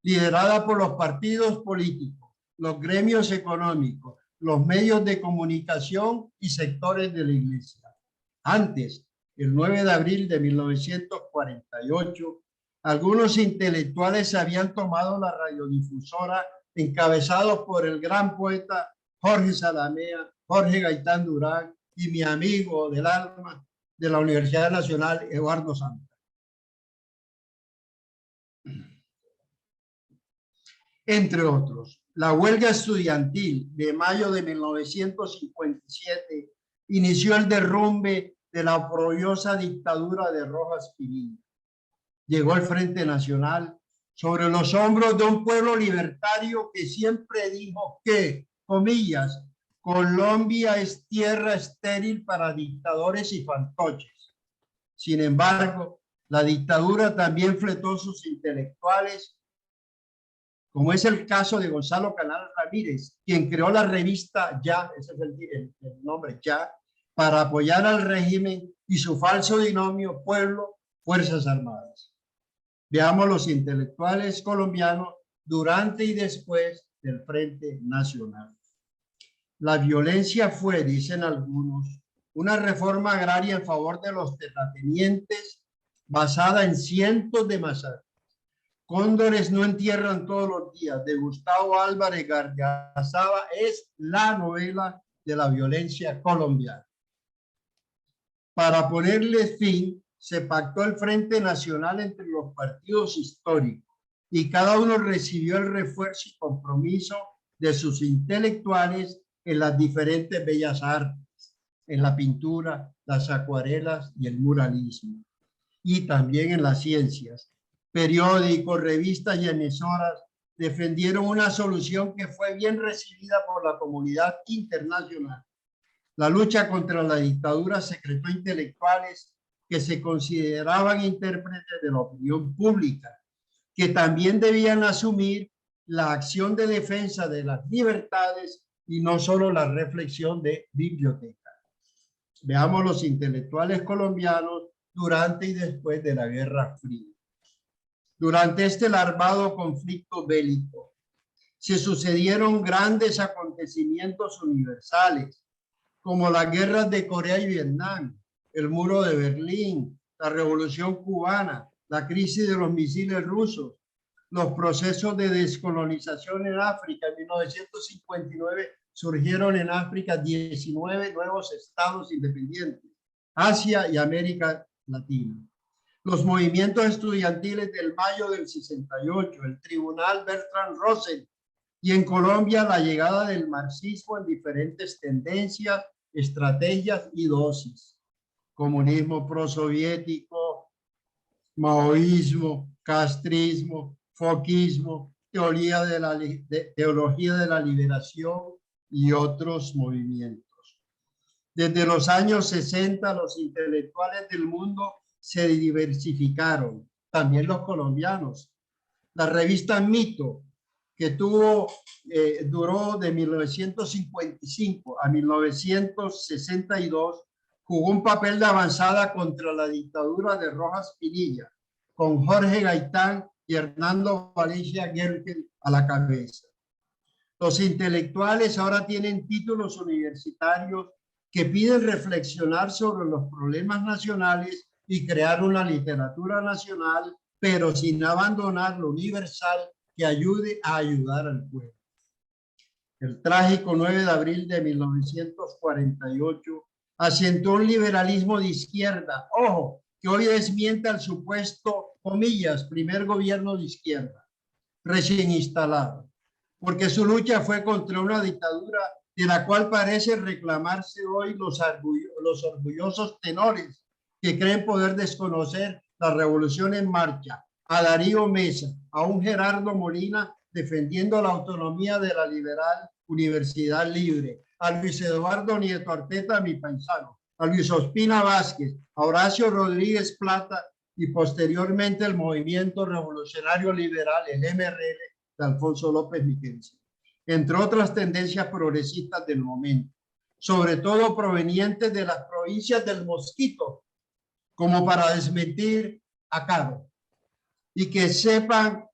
liderada por los partidos políticos, los gremios económicos, los medios de comunicación y sectores de la iglesia. Antes, el 9 de abril de 1948, algunos intelectuales habían tomado la radiodifusora encabezados por el gran poeta Jorge Salamea, Jorge Gaitán Durán y mi amigo del alma de la Universidad Nacional, Eduardo Santos. Entre otros, la huelga estudiantil de mayo de 1957 inició el derrumbe de la oprobiosa dictadura de Rojas Pinilla. Llegó el Frente Nacional sobre los hombros de un pueblo libertario que siempre dijo que, comillas, Colombia es tierra estéril para dictadores y fantoches. Sin embargo, la dictadura también fletó sus intelectuales, como es el caso de Gonzalo Canal Ramírez, quien creó la revista Ya, ese es el nombre, Ya, para apoyar al régimen y su falso binomio pueblo, Fuerzas Armadas. Veamos los intelectuales colombianos durante y después del Frente Nacional. La violencia fue, dicen algunos, una reforma agraria en favor de los terratenientes basada en cientos de masacres. Cóndores no entierran todos los días, de Gustavo Álvarez Gardiazabal, es la novela de la violencia colombiana. Para ponerle fin, se pactó el Frente Nacional entre los partidos históricos y cada uno recibió el refuerzo y compromiso de sus intelectuales en las diferentes bellas artes, en la pintura, las acuarelas y el muralismo, y también en las ciencias. Periódicos, revistas y emisoras defendieron una solución que fue bien recibida por la comunidad internacional. La lucha contra la dictadura secretó intelectuales que se consideraban intérpretes de la opinión pública, que también debían asumir la acción de defensa de las libertades y no solo la reflexión de biblioteca. Veamos los intelectuales colombianos durante y después de la Guerra Fría. Durante este larvado conflicto bélico se sucedieron grandes acontecimientos universales, como las guerras de Corea y Vietnam, el muro de Berlín, la revolución cubana, la crisis de los misiles rusos, los procesos de descolonización en África. En 1959 surgieron en África 19 nuevos estados independientes, Asia y América Latina. Los movimientos estudiantiles del mayo del 68, el tribunal Bertrand Russell, y en Colombia la llegada del marxismo en diferentes tendencias, estrategias y dosis. Comunismo prosoviético, maoísmo, castrismo, foquismo, teología de la liberación y otros movimientos. Desde los años 60, los intelectuales del mundo se diversificaron, también los colombianos. La revista Mito, que duró de 1955 a 1962, jugó un papel de avanzada contra la dictadura de Rojas Pinilla, con Jorge Gaitán y Hernando Valencia Gerkel a la cabeza. Los intelectuales ahora tienen títulos universitarios que piden reflexionar sobre los problemas nacionales y crear una literatura nacional pero sin abandonar lo universal que ayude a ayudar al pueblo. El trágico 9 de abril de 1948 asentó un liberalismo de izquierda, ojo, que hoy desmiente al supuesto, comillas, primer gobierno de izquierda, recién instalado, porque su lucha fue contra una dictadura de la cual parece reclamarse hoy los orgullosos tenores que creen poder desconocer la revolución en marcha, a Darío Mesa, a un Gerardo Molina defendiendo la autonomía de la liberal Universidad Libre, a Luis Eduardo Nieto Arteta, mi paisano, a Luis Ospina Vázquez, a Horacio Rodríguez Plata y posteriormente el Movimiento Revolucionario Liberal, el MRL, de Alfonso López Miguelsen, entre otras tendencias progresistas del momento, sobre todo provenientes de las provincias del Mosquito, como para desmentir a Caro, y que sepan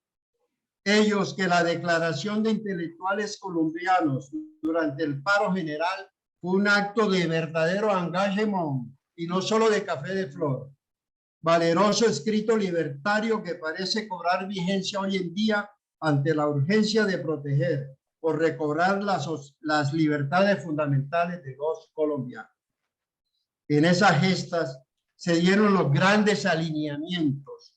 ellos que la declaración de intelectuales colombianos durante el paro general fue un acto de verdadero engagement y no solo de café de flor. Valeroso escrito libertario que parece cobrar vigencia hoy en día ante la urgencia de proteger o recobrar las libertades fundamentales de los colombianos. En esas gestas se dieron los grandes alineamientos.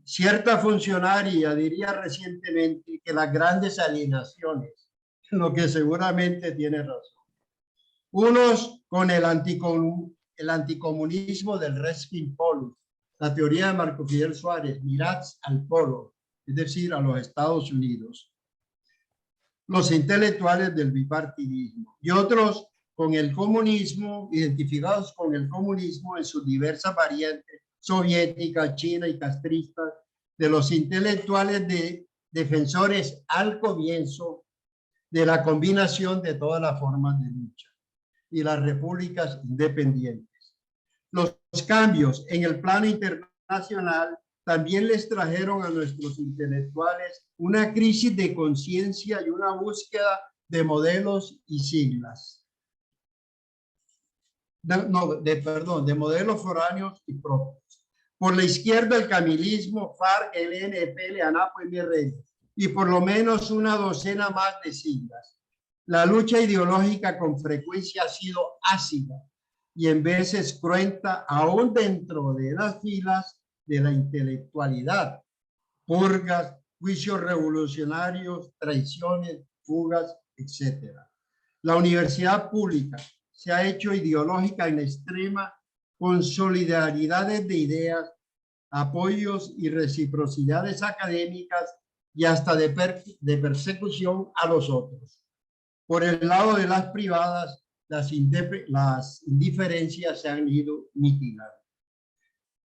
Cierta funcionaria diría recientemente que las grandes alienaciones, lo que seguramente tiene razón. Unos con el anticomunismo del Reskin Polus, la teoría de Marco Fidel Suárez, mirats al polo, es decir, a los Estados Unidos. Los intelectuales del bipartidismo y otros con el comunismo, identificados con el comunismo en sus diversas variantes, soviética, china y castristas, de los intelectuales defensores al comienzo de la combinación de todas las formas de lucha y las repúblicas independientes. Los cambios en el plano internacional también les trajeron a nuestros intelectuales una crisis de conciencia y una búsqueda de modelos y siglas. De modelos foráneos y propios. Por la izquierda el camilismo, FARC, el NP, ANAPO y MRL, y por lo menos una docena más de siglas. La lucha ideológica con frecuencia ha sido ácida y en veces cruenta aún dentro de las filas de la intelectualidad. Purgas, juicios revolucionarios, traiciones, fugas, etc. La universidad pública se ha hecho ideológica en extrema con solidaridades de ideas, apoyos y reciprocidades académicas y hasta de persecución a los otros. Por el lado de las privadas, las indiferencias se han ido mitigando.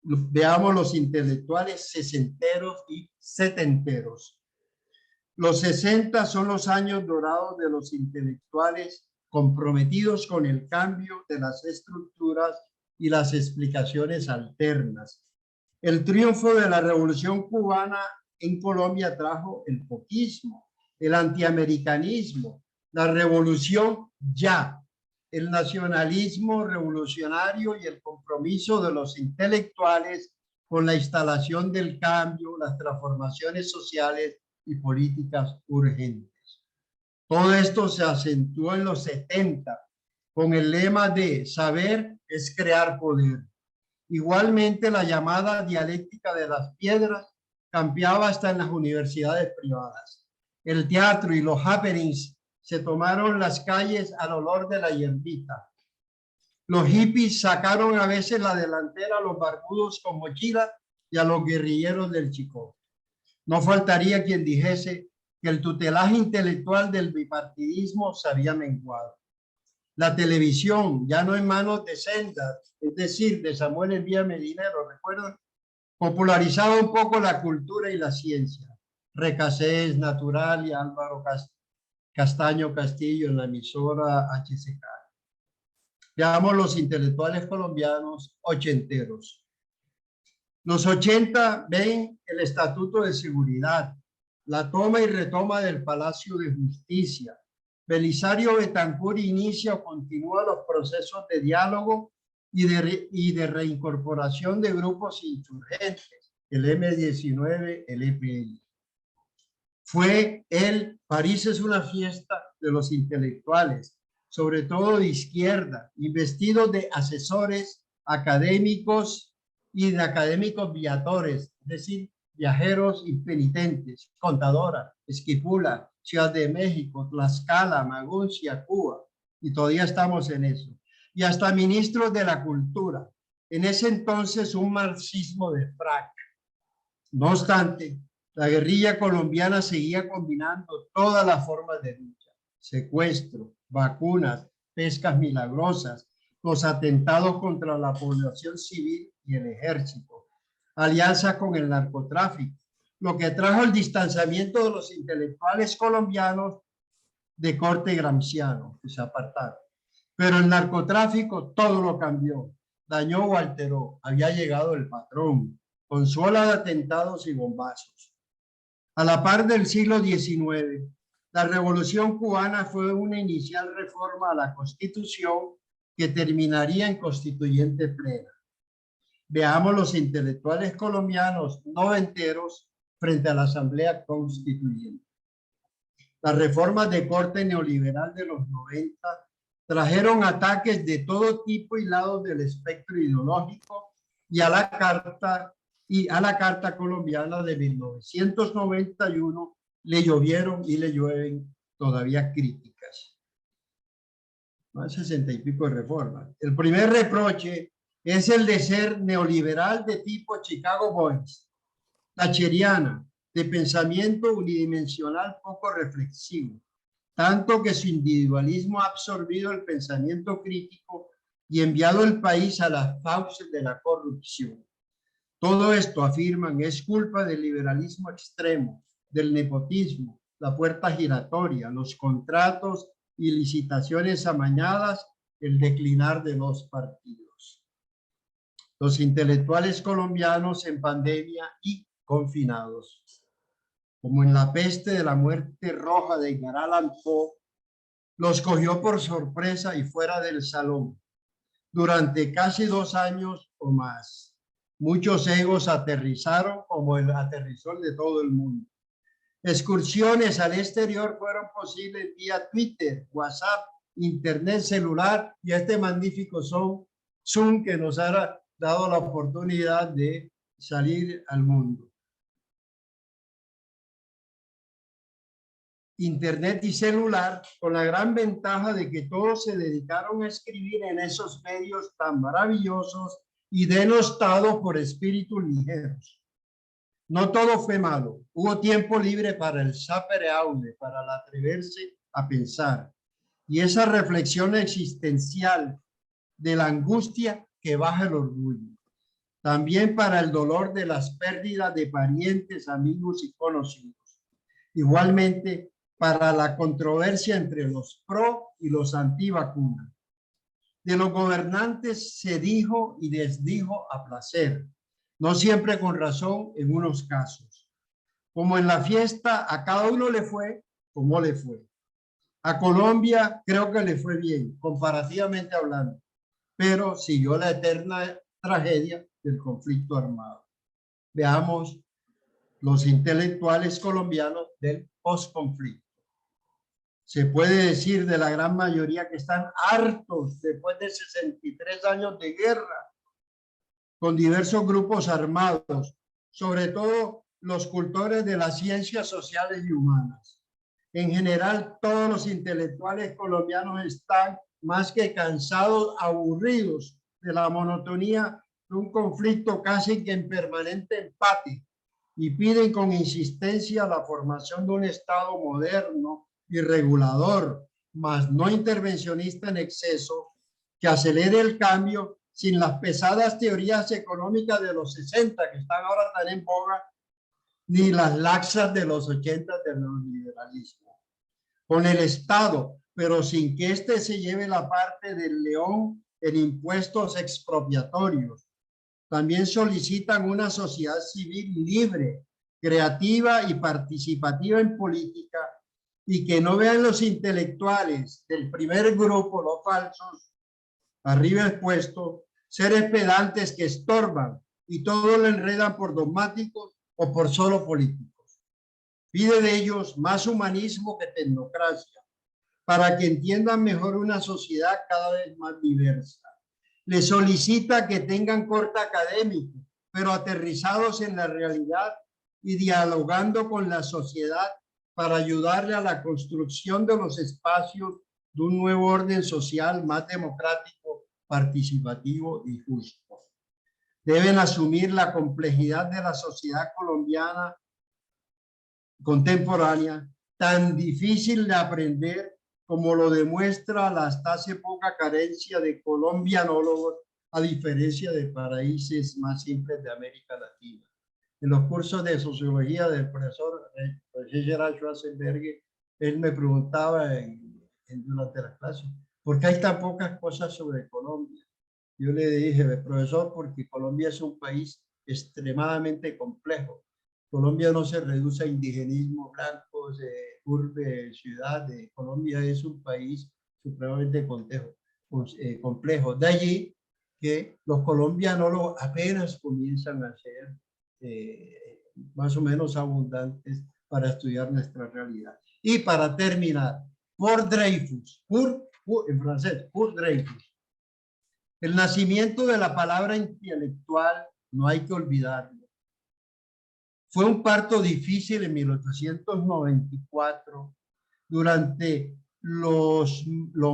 Veamos los intelectuales sesenteros y setenteros. Los 60 son los años dorados de los intelectuales comprometidos con el cambio de las estructuras y las explicaciones alternas. El triunfo de la Revolución Cubana en Colombia trajo el poquismo, el antiamericanismo, la revolución ya, el nacionalismo revolucionario y el compromiso de los intelectuales con la instalación del cambio, las transformaciones sociales y políticas urgentes. Todo esto se acentuó en los 70 con el lema de saber es crear poder. Igualmente, la llamada dialéctica de las piedras cambiaba hasta en las universidades privadas. El teatro y los happenings se tomaron las calles al olor de la hierbita. Los hippies sacaron a veces la delantera a los barbudos con mochila y a los guerrilleros del Chicó. No faltaría quien dijese que el tutelaje intelectual del bipartidismo se había menguado. La televisión, ya no en manos de Sendas, es decir, de Samuel Elvía Medinero, recuerdan, popularizaba un poco la cultura y la ciencia. Recasés, Natural y Álvaro Castaño Castillo en la emisora HCK. Veamos los intelectuales colombianos ochenteros. Los 80 ven el Estatuto de Seguridad, la toma y retoma del Palacio de Justicia. Belisario Betancur inicia o continúa los procesos de diálogo y de reincorporación de grupos insurgentes. el M-19, el EPL. París es una fiesta de los intelectuales, sobre todo de izquierda, y vestidos de asesores académicos y de académicos viatores, es decir, viajeros impenitentes, Contadora, Esquipula, Ciudad de México, Tlaxcala, Maguncia, Cuba, y todavía estamos en eso. Y hasta ministros de la cultura. En ese entonces un marxismo de frac. No obstante, la guerrilla colombiana seguía combinando todas las formas de lucha: secuestro, vacunas, pescas milagrosas, los atentados contra la población civil y el ejército, alianzas con el narcotráfico, lo que trajo el distanciamiento de los intelectuales colombianos de corte gramsciano, que se apartaron. Pero el narcotráfico todo lo cambió, dañó o alteró. Había llegado el patrón, con su ola de atentados y bombazos. A la par del siglo XIX, la Revolución cubana fue una inicial reforma a la Constitución que terminaría en constituyente plena. Veamos los intelectuales colombianos noventeros frente a la Asamblea Constituyente. Las reformas de corte neoliberal de los 90 trajeron ataques de todo tipo y lados del espectro ideológico y a la Carta Colombiana de 1991 le llovieron y le llueven todavía críticas. Más 60 y pico de reformas. El primer reproche es el de ser neoliberal de tipo Chicago Boys, thatcheriana, de pensamiento unidimensional poco reflexivo, tanto que su individualismo ha absorbido el pensamiento crítico y enviado el país a las fauces de la corrupción. Todo esto, afirman, es culpa del liberalismo extremo, del nepotismo, la puerta giratoria, los contratos y licitaciones amañadas, el declinar de los partidos. Los intelectuales colombianos en pandemia y confinados, como en la peste de la muerte roja de Edgar Allan Poe, los cogió por sorpresa y fuera del salón durante casi 2 años o más. Muchos egos aterrizaron como el aterrizón de todo el mundo. Excursiones al exterior fueron posibles vía Twitter, WhatsApp, Internet, celular y este magnífico Zoom que nos ha dado la oportunidad de salir al mundo. Internet y celular, con la gran ventaja de que todos se dedicaron a escribir en esos medios tan maravillosos y denostados por espíritus ligeros. No todo fue malo. Hubo tiempo libre para el sapere aude, para el atreverse a pensar. Y esa reflexión existencial de la angustia que baja el orgullo. También para el dolor de las pérdidas de parientes, amigos y conocidos. Igualmente, para la controversia entre los pro y los antivacunas. De los gobernantes se dijo y desdijo a placer, no siempre con razón en unos casos. Como en la fiesta, a cada uno le fue como le fue. A Colombia creo que le fue bien, comparativamente hablando, pero siguió la eterna tragedia del conflicto armado. Veamos los intelectuales colombianos del posconflicto. Se puede decir de la gran mayoría que están hartos después de 63 años de guerra con diversos grupos armados, sobre todo los cultores de las ciencias sociales y humanas. En general, todos los intelectuales colombianos están más que cansados, aburridos de la monotonía de un conflicto casi que en permanente empate y piden con insistencia la formación de un Estado moderno y regulador, mas no intervencionista en exceso, que acelere el cambio sin las pesadas teorías económicas de los 60 que están ahora tan en boga, ni las laxas de los 80 del neoliberalismo. Con el Estado, pero sin que éste se lleve la parte del león en impuestos expropiatorios. También solicitan una sociedad civil libre, creativa y participativa en política, y que no vean los intelectuales del primer grupo, los falsos, arriba expuestos, seres pedantes que estorban y todo lo enredan por dogmáticos o por solo políticos. Pide de ellos más humanismo que tecnocracia, para que entiendan mejor una sociedad cada vez más diversa. Les solicita que tengan corte académico, pero aterrizados en la realidad y dialogando con la sociedad para ayudarle a la construcción de los espacios de un nuevo orden social más democrático, participativo y justo. Deben asumir la complejidad de la sociedad colombiana contemporánea, tan difícil de aprender como lo demuestra la hasta hace poca carencia de colombianólogos, a diferencia de países más simples de América Latina. En los cursos de sociología del profesor Gerard Schwarzenberg, él me preguntaba durante las clases, ¿por qué hay tan pocas cosas sobre Colombia? Yo le dije, profesor, porque Colombia es un país extremadamente complejo. Colombia no se reduce a indigenismo, blancos, urbe, ciudad. Colombia es un país supremamente complejo. De allí que los colombianos apenas comienzan a ser más o menos abundantes para estudiar nuestra realidad. Y para terminar, por Dreyfus, en francés, por Dreyfus. El nacimiento de la palabra intelectual no hay que olvidarlo. Fue un parto difícil en 1894, durante lo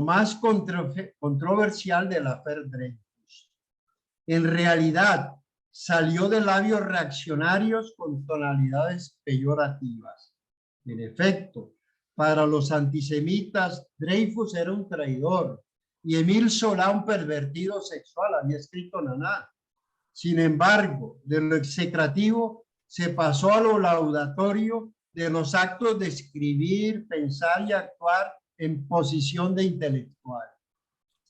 más controversial de la affaire Dreyfus. En realidad, salió de labios reaccionarios con tonalidades peyorativas. En efecto, para los antisemitas, Dreyfus era un traidor y Émile Zola un pervertido sexual, había escrito Naná. Sin embargo, de lo execrativo se pasó a lo laudatorio de los actos de escribir, pensar y actuar en posición de intelectual.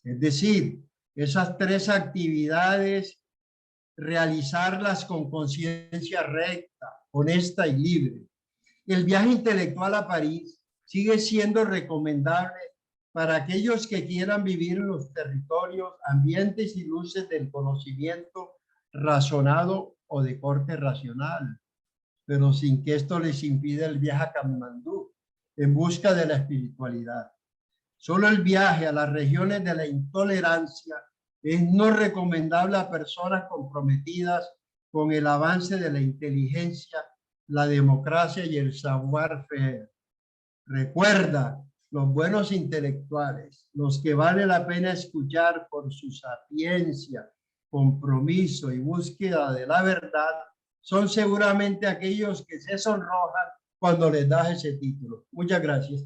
Es decir, esas tres actividades, realizarlas con conciencia recta, honesta y libre. El viaje intelectual a París sigue siendo recomendable para aquellos que quieran vivir en los territorios, ambientes y luces del conocimiento razonado o de corte racional, pero sin que esto les impida el viaje a Katmandú en busca de la espiritualidad. Solo el viaje a las regiones de la intolerancia es no recomendable a personas comprometidas con el avance de la inteligencia, la democracia y el savoir-faire. Recuerda, los buenos intelectuales, los que vale la pena escuchar por su sapiencia, compromiso y búsqueda de la verdad, son seguramente aquellos que se sonrojan cuando les das ese título. Muchas gracias.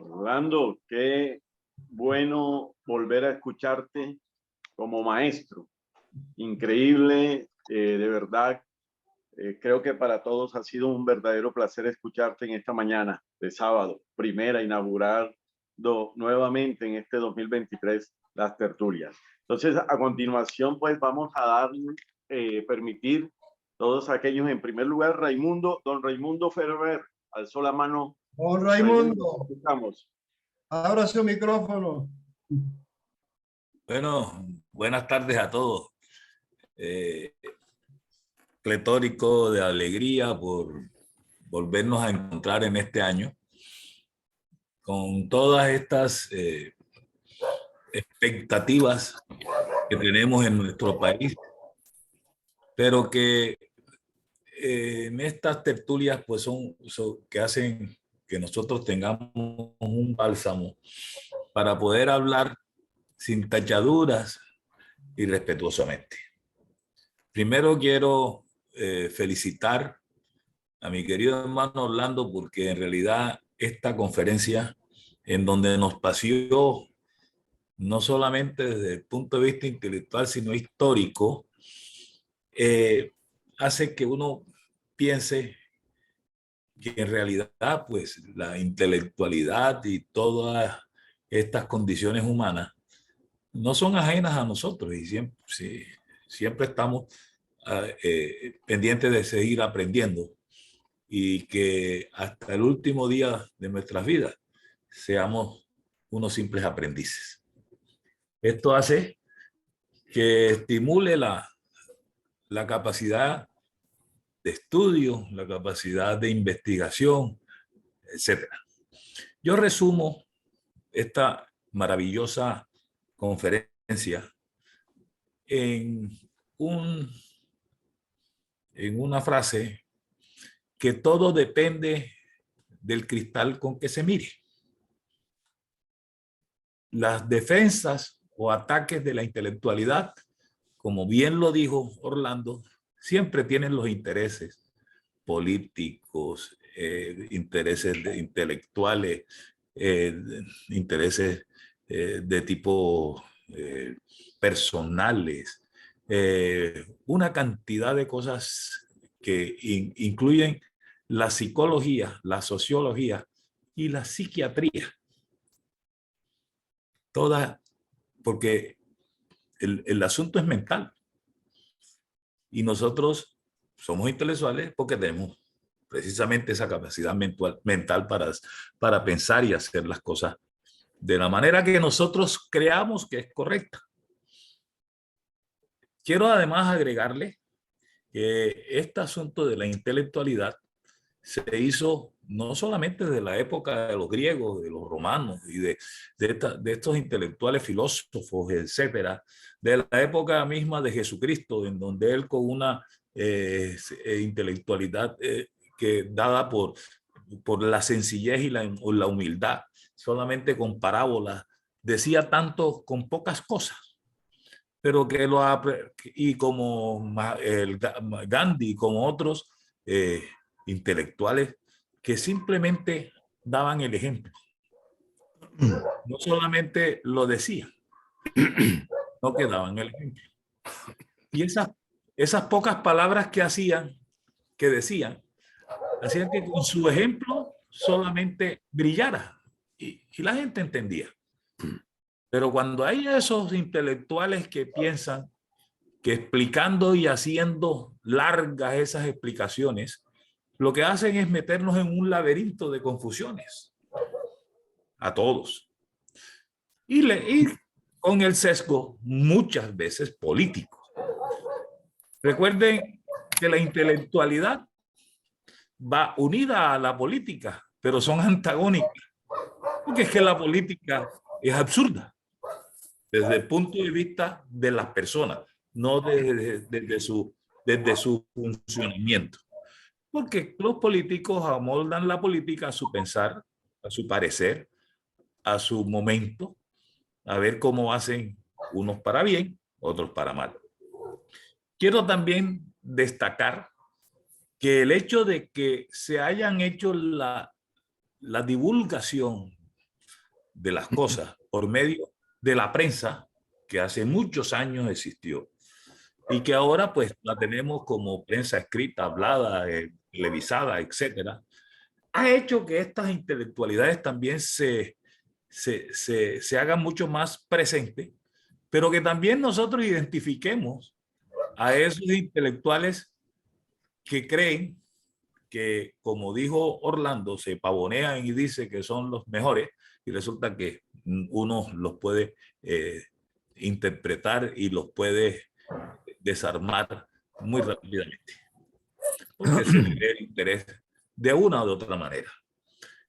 Orlando, qué bueno volver a escucharte como maestro. Increíble, de verdad. Creo que para todos ha sido un verdadero placer escucharte en esta mañana de sábado, primera, inaugurar nuevamente en este 2023 las tertulias. Entonces, a continuación, pues vamos a darle, permitir todos aquellos, en primer lugar, don Raimundo Ferrer, alzó la mano. Don Raimundo, abra su micrófono. Bueno, buenas tardes a todos. Pletórico de alegría por volvernos a encontrar en este año con todas estas expectativas que tenemos en nuestro país, pero que en estas tertulias pues son que hacen que nosotros tengamos un bálsamo para poder hablar sin tachaduras y respetuosamente. Primero quiero felicitar a mi querido hermano Orlando, porque en realidad esta conferencia, en donde nos paseó no solamente desde el punto de vista intelectual, sino histórico, hace que uno piense que en realidad pues la intelectualidad y todas estas condiciones humanas no son ajenas a nosotros, y siempre estamos pendientes de seguir aprendiendo, y que hasta el último día de nuestras vidas seamos unos simples aprendices. Esto hace que estimule la capacidad de estudio, la capacidad de investigación, etc. Yo resumo esta maravillosa conferencia en una frase: que todo depende del cristal con que se mire. Las defensas o ataques de la intelectualidad, como bien lo dijo Orlando, siempre tienen los intereses políticos, intereses intelectuales, intereses de tipo personales, una cantidad de cosas que incluyen la psicología, la sociología y la psiquiatría. Todas, porque el asunto es mental. Y nosotros somos intelectuales porque tenemos precisamente esa capacidad mental para pensar y hacer las cosas de la manera que nosotros creamos que es correcta. Quiero además agregarle que este asunto de la intelectualidad se hizo no solamente de la época de los griegos, de los romanos y de estos intelectuales filósofos, etcétera, de la época misma de Jesucristo, en donde él con una intelectualidad que dada por la sencillez y la humildad, solamente con parábolas, decía tanto con pocas cosas, pero que y como el Gandhi, como otros intelectuales que simplemente daban el ejemplo. No solamente lo decían, no que daban el ejemplo. Y esas pocas palabras que decían, hacían que con su ejemplo solamente brillara y la gente entendía. Pero cuando hay esos intelectuales que piensan que explicando y haciendo largas esas explicaciones, lo que hacen es meternos en un laberinto de confusiones a todos. Y con el sesgo muchas veces político. Recuerden que la intelectualidad va unida a la política, pero son antagónicas. Porque es que la política es absurda desde el punto de vista de las personas, no desde su funcionamiento. Porque los políticos amoldan la política a su pensar, a su parecer, a su momento, a ver cómo hacen unos para bien, otros para mal. Quiero también destacar que el hecho de que se hayan hecho la divulgación de las cosas por medio de la prensa, que hace muchos años existió, y que ahora pues la tenemos como prensa escrita, hablada, televisada, etcétera, ha hecho que estas intelectualidades también se hagan mucho más presentes, pero que también nosotros identifiquemos a esos intelectuales que creen que, como dijo Orlando, se pavonean y dice que son los mejores y resulta que uno los puede interpretar y los puede desarmar muy rápidamente, porque se le ve el interés de una o de otra manera.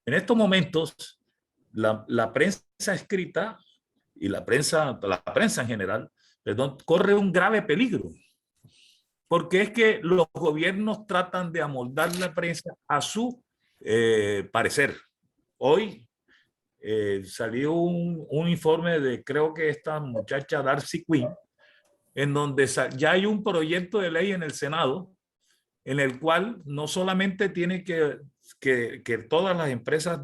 En estos momentos, la prensa escrita y la prensa en general, perdón, corre un grave peligro, porque es que los gobiernos tratan de amoldar la prensa a su parecer. Hoy salió un informe de, creo que esta muchacha Darcy Quinn, en donde ya hay un proyecto de ley en el Senado en el cual no solamente tiene que todas las empresas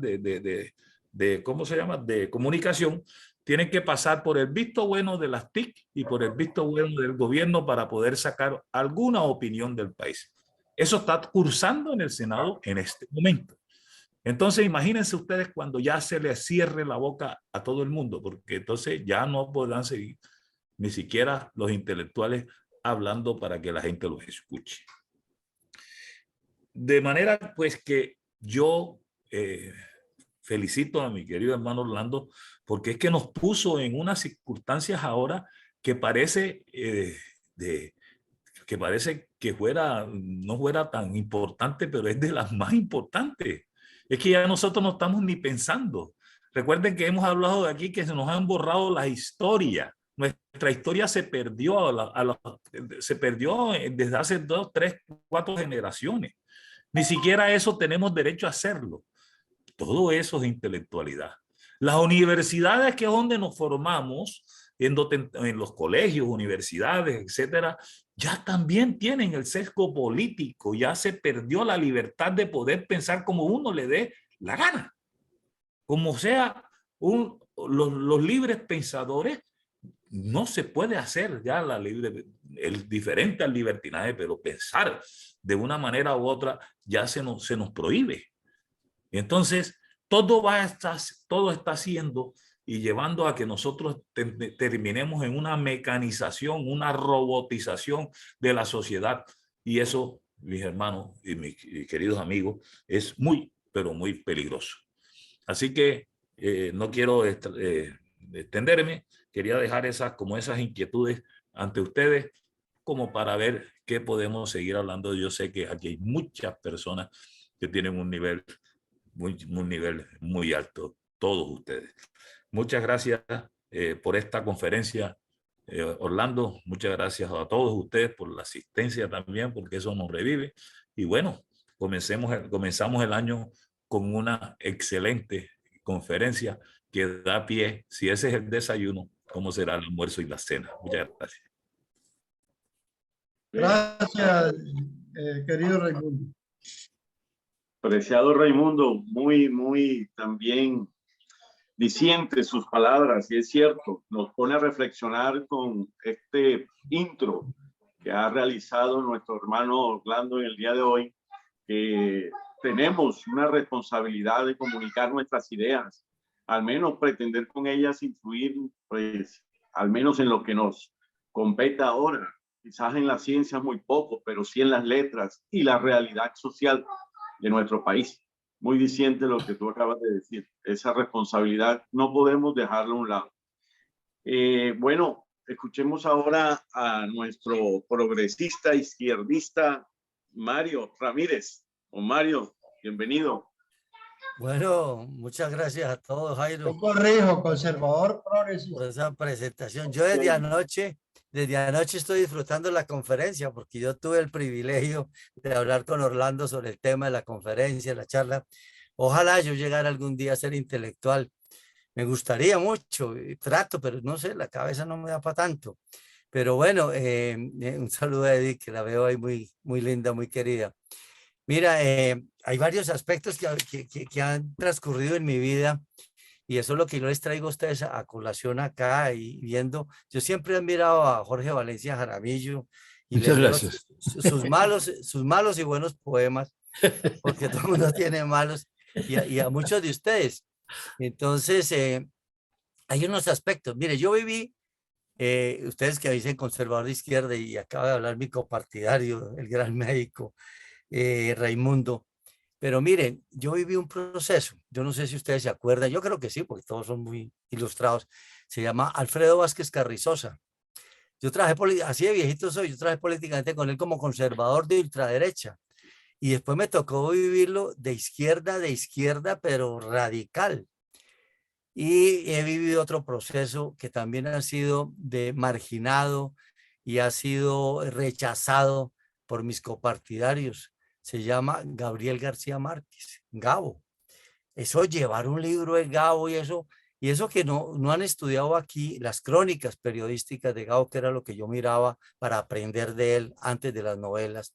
¿cómo se llama?, de comunicación, tienen que pasar por el visto bueno de las TIC y por el visto bueno del gobierno para poder sacar alguna opinión del país. Eso está cursando en el Senado en este momento. Entonces, imagínense ustedes cuando ya se les cierre la boca a todo el mundo, porque entonces ya no podrán seguir ni siquiera los intelectuales hablando para que la gente los escuche. De manera pues que yo felicito a mi querido hermano Orlando, porque es que nos puso en unas circunstancias ahora que parece, que parece que no fuera tan importante, pero es de las más importantes. Es que ya nosotros no estamos ni pensando. Recuerden que hemos hablado de aquí que se nos han borrado la historia. Nuestra historia se perdió, se perdió desde hace 2, 3, 4 generaciones. Ni siquiera eso tenemos derecho a hacerlo. Todo eso es intelectualidad. Las universidades, que es donde nos formamos, en los colegios, universidades, etcétera, ya también tienen el sesgo político, ya se perdió la libertad de poder pensar como uno le dé la gana. Como sea, los libres pensadores, no se puede hacer ya el diferente al libertinaje, pero pensar de una manera u otra ya se nos prohíbe. Entonces, todo está haciendo y llevando a que nosotros terminemos en una mecanización, una robotización de la sociedad. Y eso, mis hermanos y mis queridos amigos, es muy, pero muy peligroso. Así que no quiero extenderme, quería dejar esas inquietudes ante ustedes como para ver qué podemos seguir hablando. Yo sé que aquí hay muchas personas que tienen un nivel muy alto, todos ustedes. Muchas gracias por esta conferencia, Orlando. Muchas gracias a todos ustedes por la asistencia también, porque eso nos revive. Y bueno, comenzamos el año con una excelente conferencia que da pie, si ese es el desayuno, ¿cómo será el almuerzo y la cena? Muchas gracias. Gracias, querido Raimundo. Preciado Raimundo, muy también diciente sus palabras, y es cierto, nos pone a reflexionar con este intro que ha realizado nuestro hermano Orlando en el día de hoy, que tenemos una responsabilidad de comunicar nuestras ideas, al menos pretender con ellas influir, pues, al menos en lo que nos compete ahora, quizás en las ciencias muy poco, pero sí en las letras y la realidad social de nuestro país. Muy diciente lo que tú acabas de decir. Esa responsabilidad no podemos dejarla a un lado. Bueno, escuchemos ahora a nuestro progresista izquierdista Mario Ramírez. O Mario, bienvenido. Bueno, muchas gracias a todos, Jairo, Yo corrijo, conservador por progresista. esa presentación. Yo desde anoche estoy disfrutando la conferencia porque yo tuve el privilegio de hablar con Orlando sobre el tema de la conferencia, la charla. Ojalá yo llegara algún día a ser intelectual. Me gustaría mucho, trato, pero no sé, la cabeza no me da para tanto. Pero bueno, un saludo a Edith, que la veo ahí muy linda, muy querida. Mira, hay varios aspectos que han transcurrido en mi vida y eso es lo que yo les traigo a ustedes a colación acá y viendo. Yo siempre he admirado a Jorge Valencia Jaramillo y Muchas les leo gracias. sus malos y buenos poemas, porque todo el mundo tiene malos y a muchos de ustedes. Entonces, hay unos aspectos. Mire, yo viví, ustedes que dicen conservador de izquierda y acaba de hablar mi copartidario, el gran médico Raimundo. Pero miren, yo viví un proceso, yo no sé si ustedes se acuerdan, yo creo que sí, porque todos son muy ilustrados. Se llama Alfredo Vázquez Carrizosa. Yo trabajé, así de viejito soy, yo trabajé políticamente con él como conservador de ultraderecha. Y después me tocó vivirlo de izquierda, pero radical. Y he vivido otro proceso que también ha sido de marginado y ha sido rechazado por mis copartidarios. Se llama Gabriel García Márquez, Gabo. Eso, llevar un libro de Gabo y eso que no han estudiado aquí, las crónicas periodísticas de Gabo, que era lo que yo miraba para aprender de él antes de las novelas,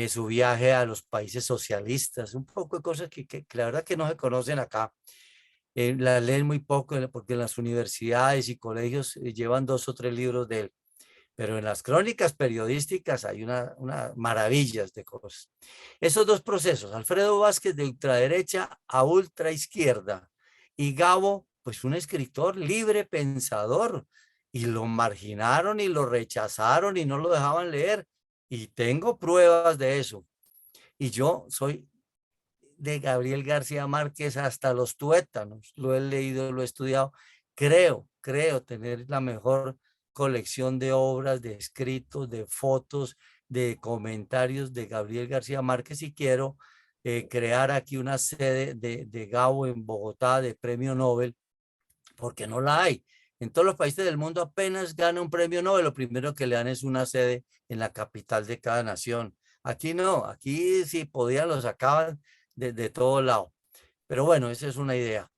su viaje a los países socialistas, un poco de cosas que la verdad que no se conocen acá. La leen muy poco porque en las universidades y colegios llevan 2 o 3 libros de él. Pero en las crónicas periodísticas hay una maravillas de cosas. Esos dos procesos, Alfredo Vázquez de ultraderecha a ultraizquierda y Gabo, pues un escritor libre pensador, y lo marginaron y lo rechazaron y no lo dejaban leer. Y tengo pruebas de eso. Y yo soy de Gabriel García Márquez hasta los tuétanos. Lo he leído, lo he estudiado. Creo tener la mejor colección de obras, de escritos, de fotos, de comentarios de Gabriel García Márquez y quiero crear aquí una sede de Gabo en Bogotá de premio Nobel, porque no la hay. En todos los países del mundo apenas gana un premio Nobel, lo primero que le dan es una sede en la capital de cada nación. Aquí no, aquí si podían lo sacaban de todo lado. Pero bueno, esa es una idea.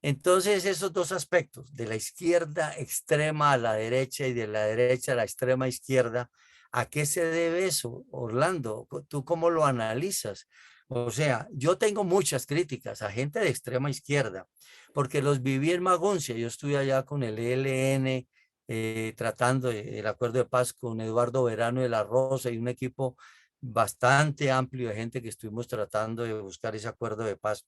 Entonces, esos dos aspectos, de la izquierda extrema a la derecha y de la derecha a la extrema izquierda, ¿a qué se debe eso, Orlando? ¿Tú cómo lo analizas? O sea, yo tengo muchas críticas a gente de extrema izquierda, porque los viví en Maguncia. Yo estuve allá con el ELN, tratando el acuerdo de paz con Eduardo Verano de la Rosa y un equipo bastante amplio de gente que estuvimos tratando de buscar ese acuerdo de paz.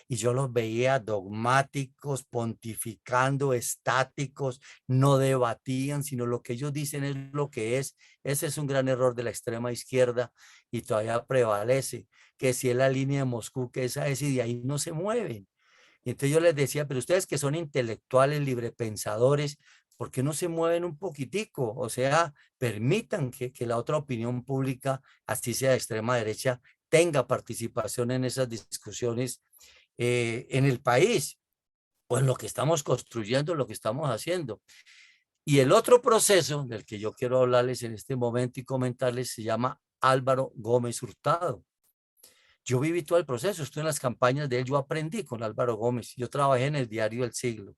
Y yo los veía dogmáticos, pontificando, estáticos, no debatían, sino lo que ellos dicen es lo que es. Ese es un gran error de la extrema izquierda y todavía prevalece, que si es la línea de Moscú, que esa es y de ahí no se mueven. Y entonces yo les decía, pero ustedes que son intelectuales, librepensadores, ¿por qué no se mueven un poquitico? O sea, permitan que la otra opinión pública, así sea de extrema derecha, tenga participación en esas discusiones en el país, o en lo que estamos construyendo, lo que estamos haciendo. Y el otro proceso del que yo quiero hablarles en este momento y comentarles se llama Álvaro Gómez Hurtado. Yo viví todo el proceso, estuve en las campañas de él, yo aprendí con Álvaro Gómez, yo trabajé en el diario El Siglo.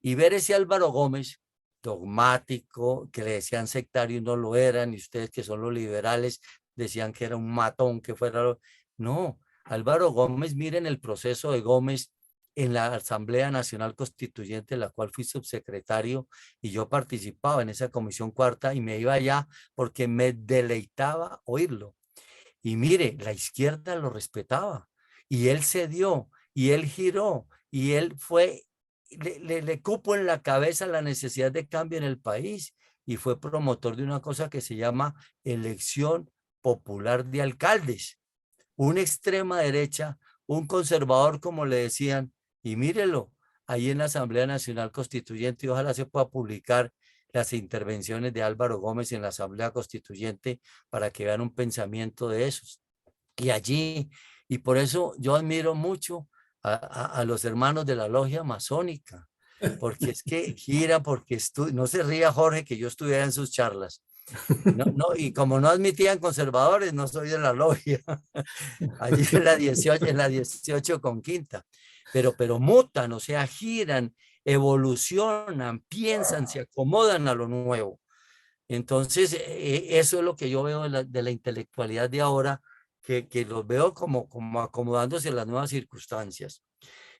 Y ver ese Álvaro Gómez dogmático, que le decían sectario y no lo eran, y ustedes que son los liberales decían que era un matón, que fuera... No, Álvaro Gómez, miren el proceso de Gómez en la Asamblea Nacional Constituyente, en la cual fui subsecretario, y yo participaba en esa comisión cuarta y me iba allá porque me deleitaba oírlo. Y mire, la izquierda lo respetaba, y él cedió, y él giró, y él fue, le cupo en la cabeza la necesidad de cambio en el país, y fue promotor de una cosa que se llama elección popular de alcaldes. Una extrema derecha, un conservador, como le decían, y mírelo, ahí en la Asamblea Nacional Constituyente, y ojalá se pueda publicar las intervenciones de Álvaro Gómez en la Asamblea Constituyente para que vean un pensamiento de esos. Y allí, y por eso yo admiro mucho a los hermanos de la logia masónica, porque es que gira, porque no se ría Jorge que yo estuviera en sus charlas. No, y como no admitían conservadores, no soy de la logia. Allí en la 18 con quinta. Pero mutan, o sea, giran, evolucionan, piensan, se acomodan a lo nuevo. Entonces, eso es lo que yo veo de la intelectualidad de ahora, que los veo como acomodándose a las nuevas circunstancias.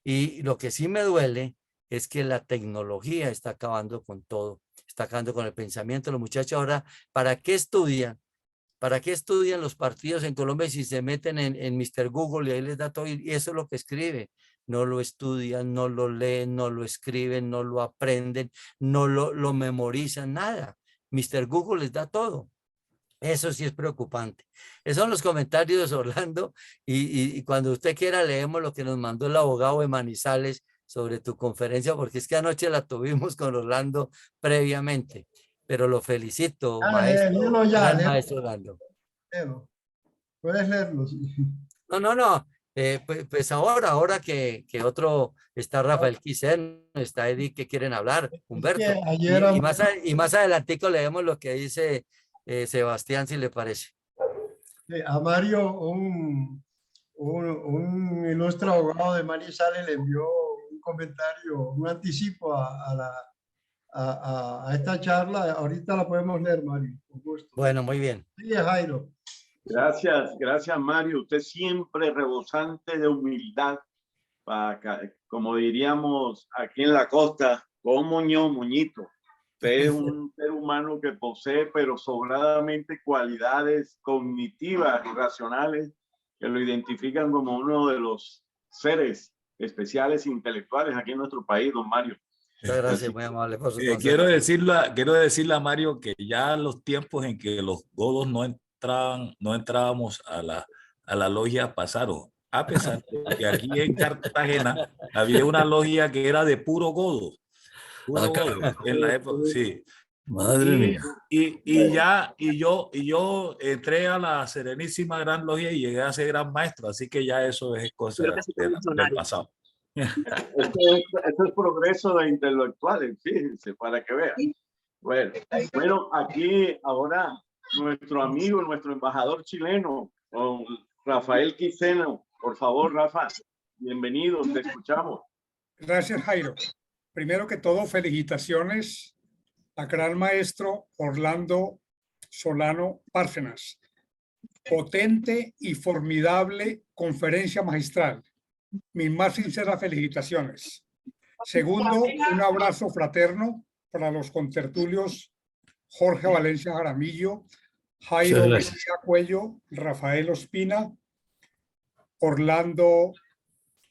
Y lo que sí me duele es que la tecnología está acabando con todo, está acabando con el pensamiento. Los muchachos ahora, ¿para qué estudian? ¿Para qué estudian los partidos en Colombia si se meten en Mr. Google y ahí les da todo? Y eso es lo que escribe. No lo estudian, no lo leen, no lo escriben, no lo aprenden, no lo memorizan, nada. Mr. Google les da todo. Eso sí es preocupante. Esos son los comentarios, Orlando, y cuando usted quiera leemos lo que nos mandó el abogado de Manizales sobre tu conferencia, porque es que anoche la tuvimos con Orlando previamente, pero lo felicito, maestro, gran maestro Orlando. Puedes leerlo, sí. No, pues ahora que otro, está Rafael Quiseno, está Eddie, que quieren hablar, Humberto, que ayer y más adelantico leemos lo que dice Sebastián, si le parece. a Mario, un ilustre abogado de Manizales, le envió un comentario, un anticipo a esta charla. Ahorita la podemos leer, Mario, con gusto. Bueno, muy bien. Sí, Jairo. Gracias Mario. Usted siempre rebosante de humildad, como diríamos aquí en la costa, con moñito. Usted es un ser humano que posee, pero sobradamente, cualidades cognitivas y racionales que lo identifican como uno de los seres especiales e intelectuales aquí en nuestro país, don Mario. Muchas gracias, muy amable por su consejo. Quiero decirle a Mario que ya los tiempos en que los godos no entrábamos a la logia pasaron. a pesar de que aquí en Cartagena había una logia que era de puro godo. Puro godo, en la época, sí. Madre mía. Y yo entré a la Serenísima Gran Logia y llegué a ser gran maestro, así que ya eso es cosa del pasado. Esto es progreso de intelectuales, fíjense, para que vean. Bueno, aquí ahora nuestro amigo, nuestro embajador chileno, don Rafael Quiseno. Por favor, Rafa, bienvenido, te escuchamos. Gracias, Jairo. Primero que todo, felicitaciones al gran maestro Orlando Solano Bárcenas. Potente y formidable conferencia magistral. Mis más sinceras felicitaciones. Segundo, un abrazo fraterno para los contertulios Jorge Valencia Jaramillo, Jairo García Cuello, Rafael Ospina, Orlando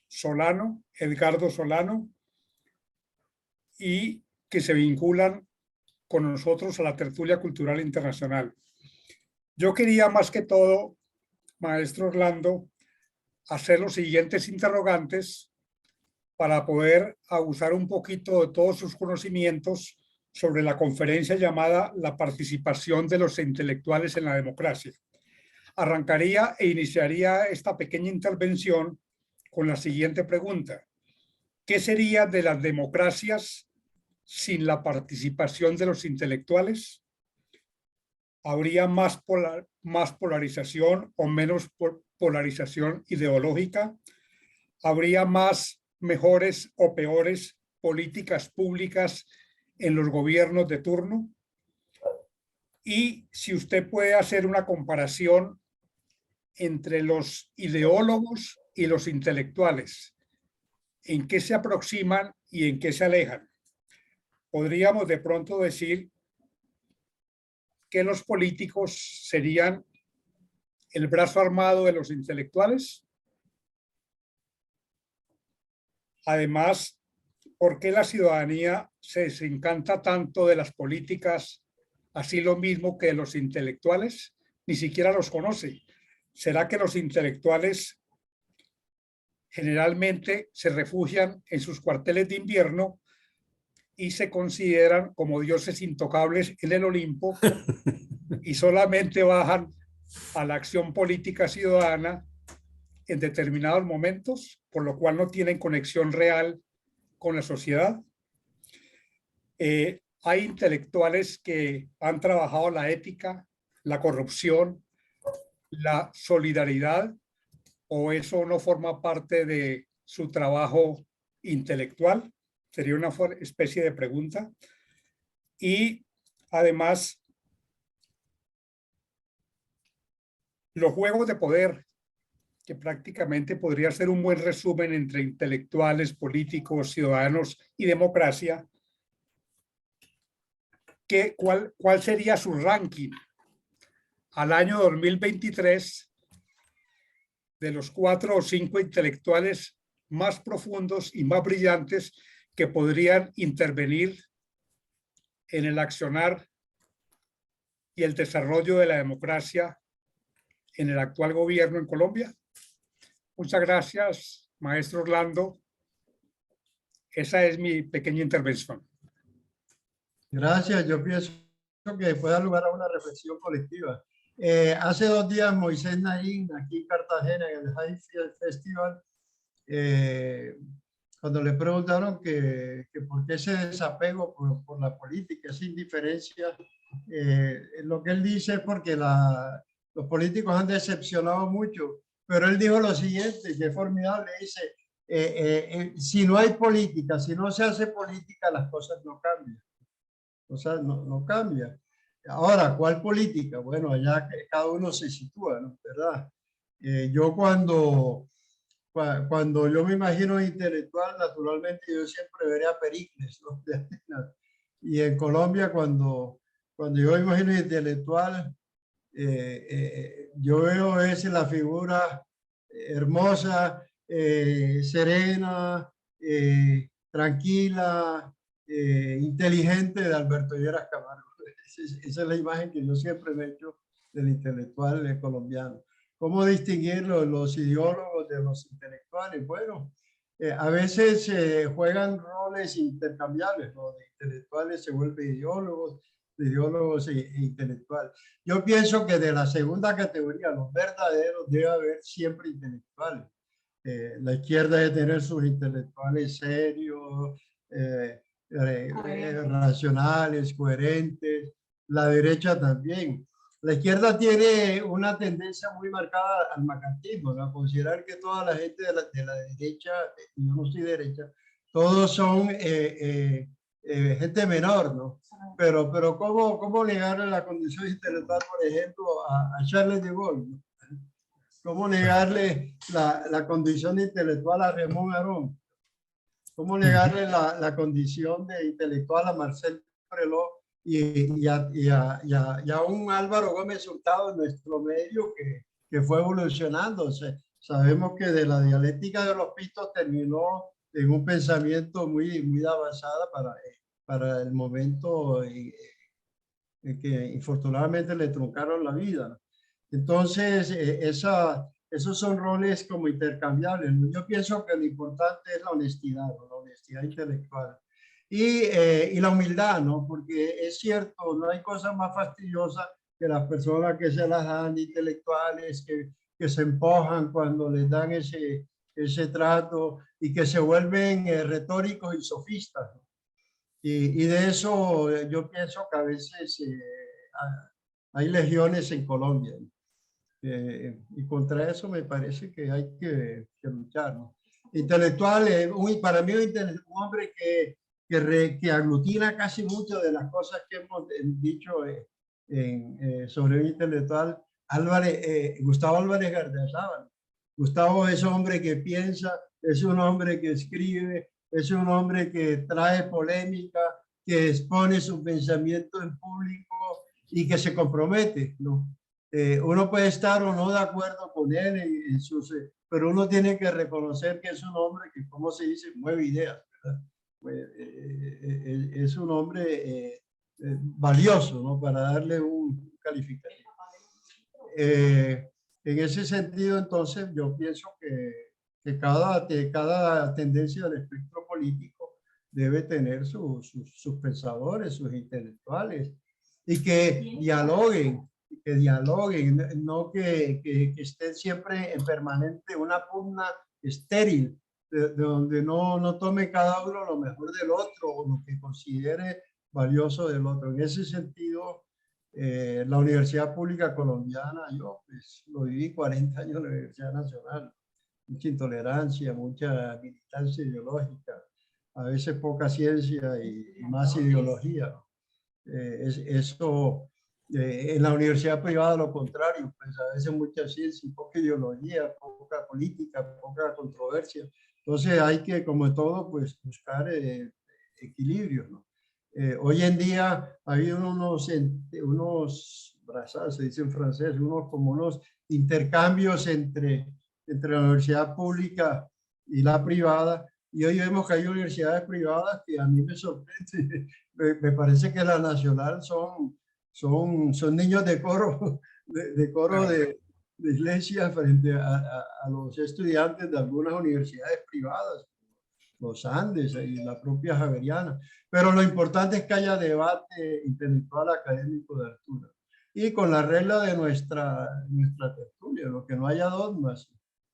Solano, Edgardo Solano, y que se vinculan con nosotros a la tertulia cultural internacional. Yo quería más que todo, maestro Orlando, hacer los siguientes interrogantes para poder abusar un poquito de todos sus conocimientos sobre la conferencia llamada La participación de los intelectuales en la democracia. Arrancaría e iniciaría esta pequeña intervención con la siguiente pregunta. ¿Qué sería de las democracias sin la participación de los intelectuales? ¿Habría más polarización o menos polarización ideológica? ¿Habría más, mejores o peores políticas públicas en los gobiernos de turno? Y si usted puede hacer una comparación entre los ideólogos y los intelectuales, ¿en qué se aproximan y en qué se alejan? Podríamos de pronto decir que los políticos serían el brazo armado de los intelectuales. Además, ¿por qué la ciudadanía se desencanta tanto de las políticas, así lo mismo que de los intelectuales? Ni siquiera los conoce. ¿Será que los intelectuales generalmente se refugian en sus cuarteles de invierno y se consideran como dioses intocables en el Olimpo y solamente bajan a la acción política ciudadana en determinados momentos, por lo cual no tienen conexión real con la sociedad? Hay intelectuales que han trabajado la ética, la corrupción, la solidaridad, o eso no forma parte de su trabajo intelectual. Sería una especie de pregunta. Y además, los juegos de poder, que prácticamente podría ser un buen resumen entre intelectuales, políticos, ciudadanos y democracia. ¿Cuál sería su ranking al año 2023 de los 4 o 5 intelectuales más profundos y más brillantes que podrían intervenir en el accionar y el desarrollo de la democracia en el actual gobierno en Colombia? Muchas gracias, maestro Orlando. Esa es mi pequeña intervención. Gracias. Yo pienso que puede dar lugar a una reflexión colectiva. Hace 2 días Moisés Naín, aquí en Cartagena, en el Highfield Festival, cuando le preguntaron que por qué ese desapego por la política, esa indiferencia, lo que él dice es porque los políticos han decepcionado mucho, pero él dijo lo siguiente, que es formidable, dice, si no hay política, si no se hace política, las cosas no cambian. O sea, no cambia. Ahora, ¿cuál política? Bueno, allá cada uno se sitúa, ¿no? ¿Verdad? Yo cuando yo me imagino intelectual, naturalmente yo siempre veré a Pericles, ¿no? Y en Colombia, cuando yo me imagino intelectual, yo veo la figura hermosa, serena, tranquila, inteligente de Alberto Lleras Camargo. Esa es la imagen que yo siempre me he hecho del intelectual colombiano. ¿Cómo distinguir los ideólogos de los intelectuales? Bueno, a veces juegan roles intercambiables, ¿no? De intelectuales se vuelven ideólogos, de ideólogos e intelectuales. Yo pienso que de la segunda categoría, los verdaderos, debe haber siempre intelectuales. La izquierda debe tener sus intelectuales serios, racionales, coherentes, la derecha también. La izquierda tiene una tendencia muy marcada al macartismo, ¿no? A considerar que toda la gente de la derecha, yo no soy derecha, todos son gente menor, ¿no? Pero ¿cómo negarle la condición intelectual, por ejemplo, a Charles de Gaulle, ¿no? ¿Cómo negarle la condición intelectual a Raymond Aron? ¿Cómo negarle la condición de intelectual a Marcel Prelot y a un Álvaro Gómez Hurtado en nuestro medio que fue evolucionando? O sea, sabemos que de la dialéctica de los pistos terminó en un pensamiento muy avanzada para el momento en que infortunadamente le truncaron la vida. Entonces, esos son roles como intercambiables. Yo pienso que lo importante es la honestidad, ¿no? La honestidad intelectual. Y la humildad, ¿no? Porque es cierto, no hay cosa más fastidiosa que las personas que se las dan de intelectuales, que se empujan cuando les dan ese trato y que se vuelven retóricos y sofistas, ¿no? Y de eso yo pienso que a veces hay legiones en Colombia. Y contra eso me parece que hay que luchar, ¿no? Intelectual, para mí un hombre que aglutina casi mucho de las cosas que hemos dicho sobre un intelectual, Gustavo Álvarez Gardiazabal. Gustavo es un hombre que piensa, es un hombre que escribe, es un hombre que trae polémica, que expone su pensamiento en público y que se compromete, ¿no? Uno puede estar o no de acuerdo con él pero uno tiene que reconocer que es un hombre que, como se dice, mueve ideas, ¿verdad? Es un hombre valioso, ¿no? Para darle un calificativo. En ese sentido, entonces, yo pienso que cada tendencia del espectro político debe tener sus pensadores, sus intelectuales, y que dialoguen, no que estén siempre en permanente una pugna estéril, de donde no tome cada uno lo mejor del otro o lo que considere valioso del otro. En ese sentido, la Universidad Pública Colombiana, yo pues lo viví 40 años en la Universidad Nacional, mucha intolerancia, mucha militancia ideológica, a veces poca ciencia y más ideología. En la universidad privada lo contrario, pues a veces mucha ciencia, poca ideología, poca política, poca controversia. Entonces hay que, como todo, pues buscar equilibrio, ¿no? Hoy en día ha habido unos brazados, se dice en francés, como unos intercambios entre la universidad pública y la privada, y hoy vemos que hay universidades privadas que a mí me sorprende. Me parece que la nacional son niños de coro, de iglesia frente a los estudiantes de algunas universidades privadas, los Andes y la propia Javeriana. Pero lo importante es que haya debate intelectual académico de altura. Y con la regla de nuestra tertulia, lo que no haya dogmas,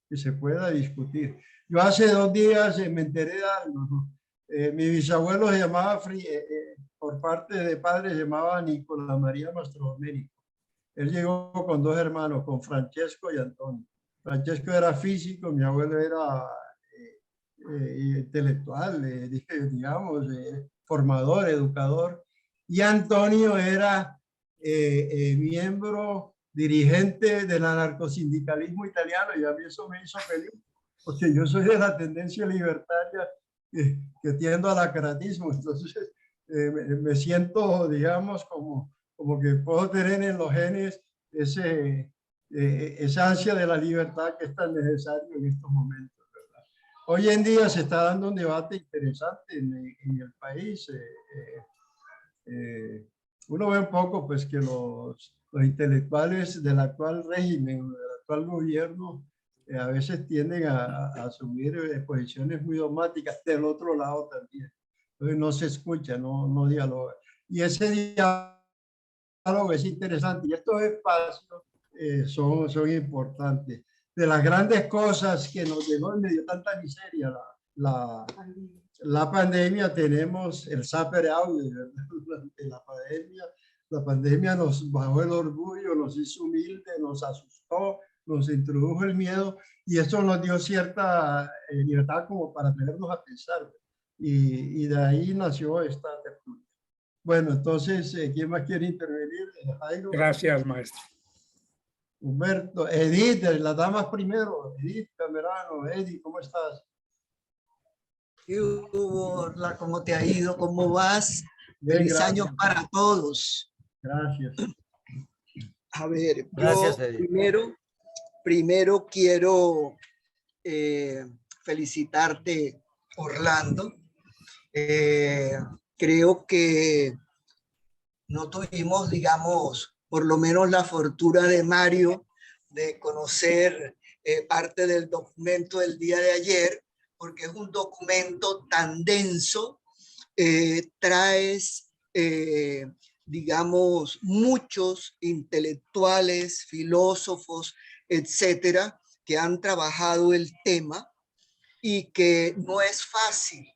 que se pueda discutir. Yo hace 2 días me enteré de algo, ¿no? Mi bisabuelo se llamaba, por parte de padre, se llamaba Nicolás María Mastrodomenico. Él llegó con 2 hermanos, con Francesco y Antonio. Francesco era físico, mi abuelo era intelectual, digamos, formador, educador. Y Antonio era miembro, dirigente del anarcosindicalismo italiano, y a mí eso me hizo feliz, porque yo soy de la tendencia libertaria que tiendo al acratismo. Entonces me siento, digamos, como que puedo tener en los genes esa ansia de la libertad que es tan necesario en estos momentos, ¿verdad? Hoy en día se está dando un debate interesante en el país. Uno ve un poco pues que los intelectuales del actual régimen, de la actual gobierno a veces tienden a asumir posiciones muy dogmáticas del otro lado también. Entonces no se escucha, no dialoga. Y ese diálogo es interesante y estos espacios son importantes. De las grandes cosas que nos dejó en medio de tanta miseria la pandemia, tenemos el Zapper Audio, ¿verdad? Durante la pandemia nos bajó el orgullo, nos hizo humildes, nos asustó, nos introdujo el miedo y eso nos dio cierta libertad como para tenernos a pensar. Y de ahí nació esta tertulia. Bueno, entonces, ¿quién más quiere intervenir? Jairo. Gracias, maestro. Humberto, Edith, las damas primero. Edith Camerano, Edith, ¿cómo estás? ¿Qué hubo, Orla? ¿Cómo te ha ido? ¿Cómo vas? Bien, Feliz año gracias. para todos. Gracias. A ver, Gracias, yo Edith. primero quiero felicitarte, Orlando. Creo que no tuvimos, digamos, por lo menos la fortuna de Mario de conocer parte del documento del día de ayer, porque es un documento tan denso, traes, digamos, muchos intelectuales, filósofos, etcétera, que han trabajado el tema y que no es fácil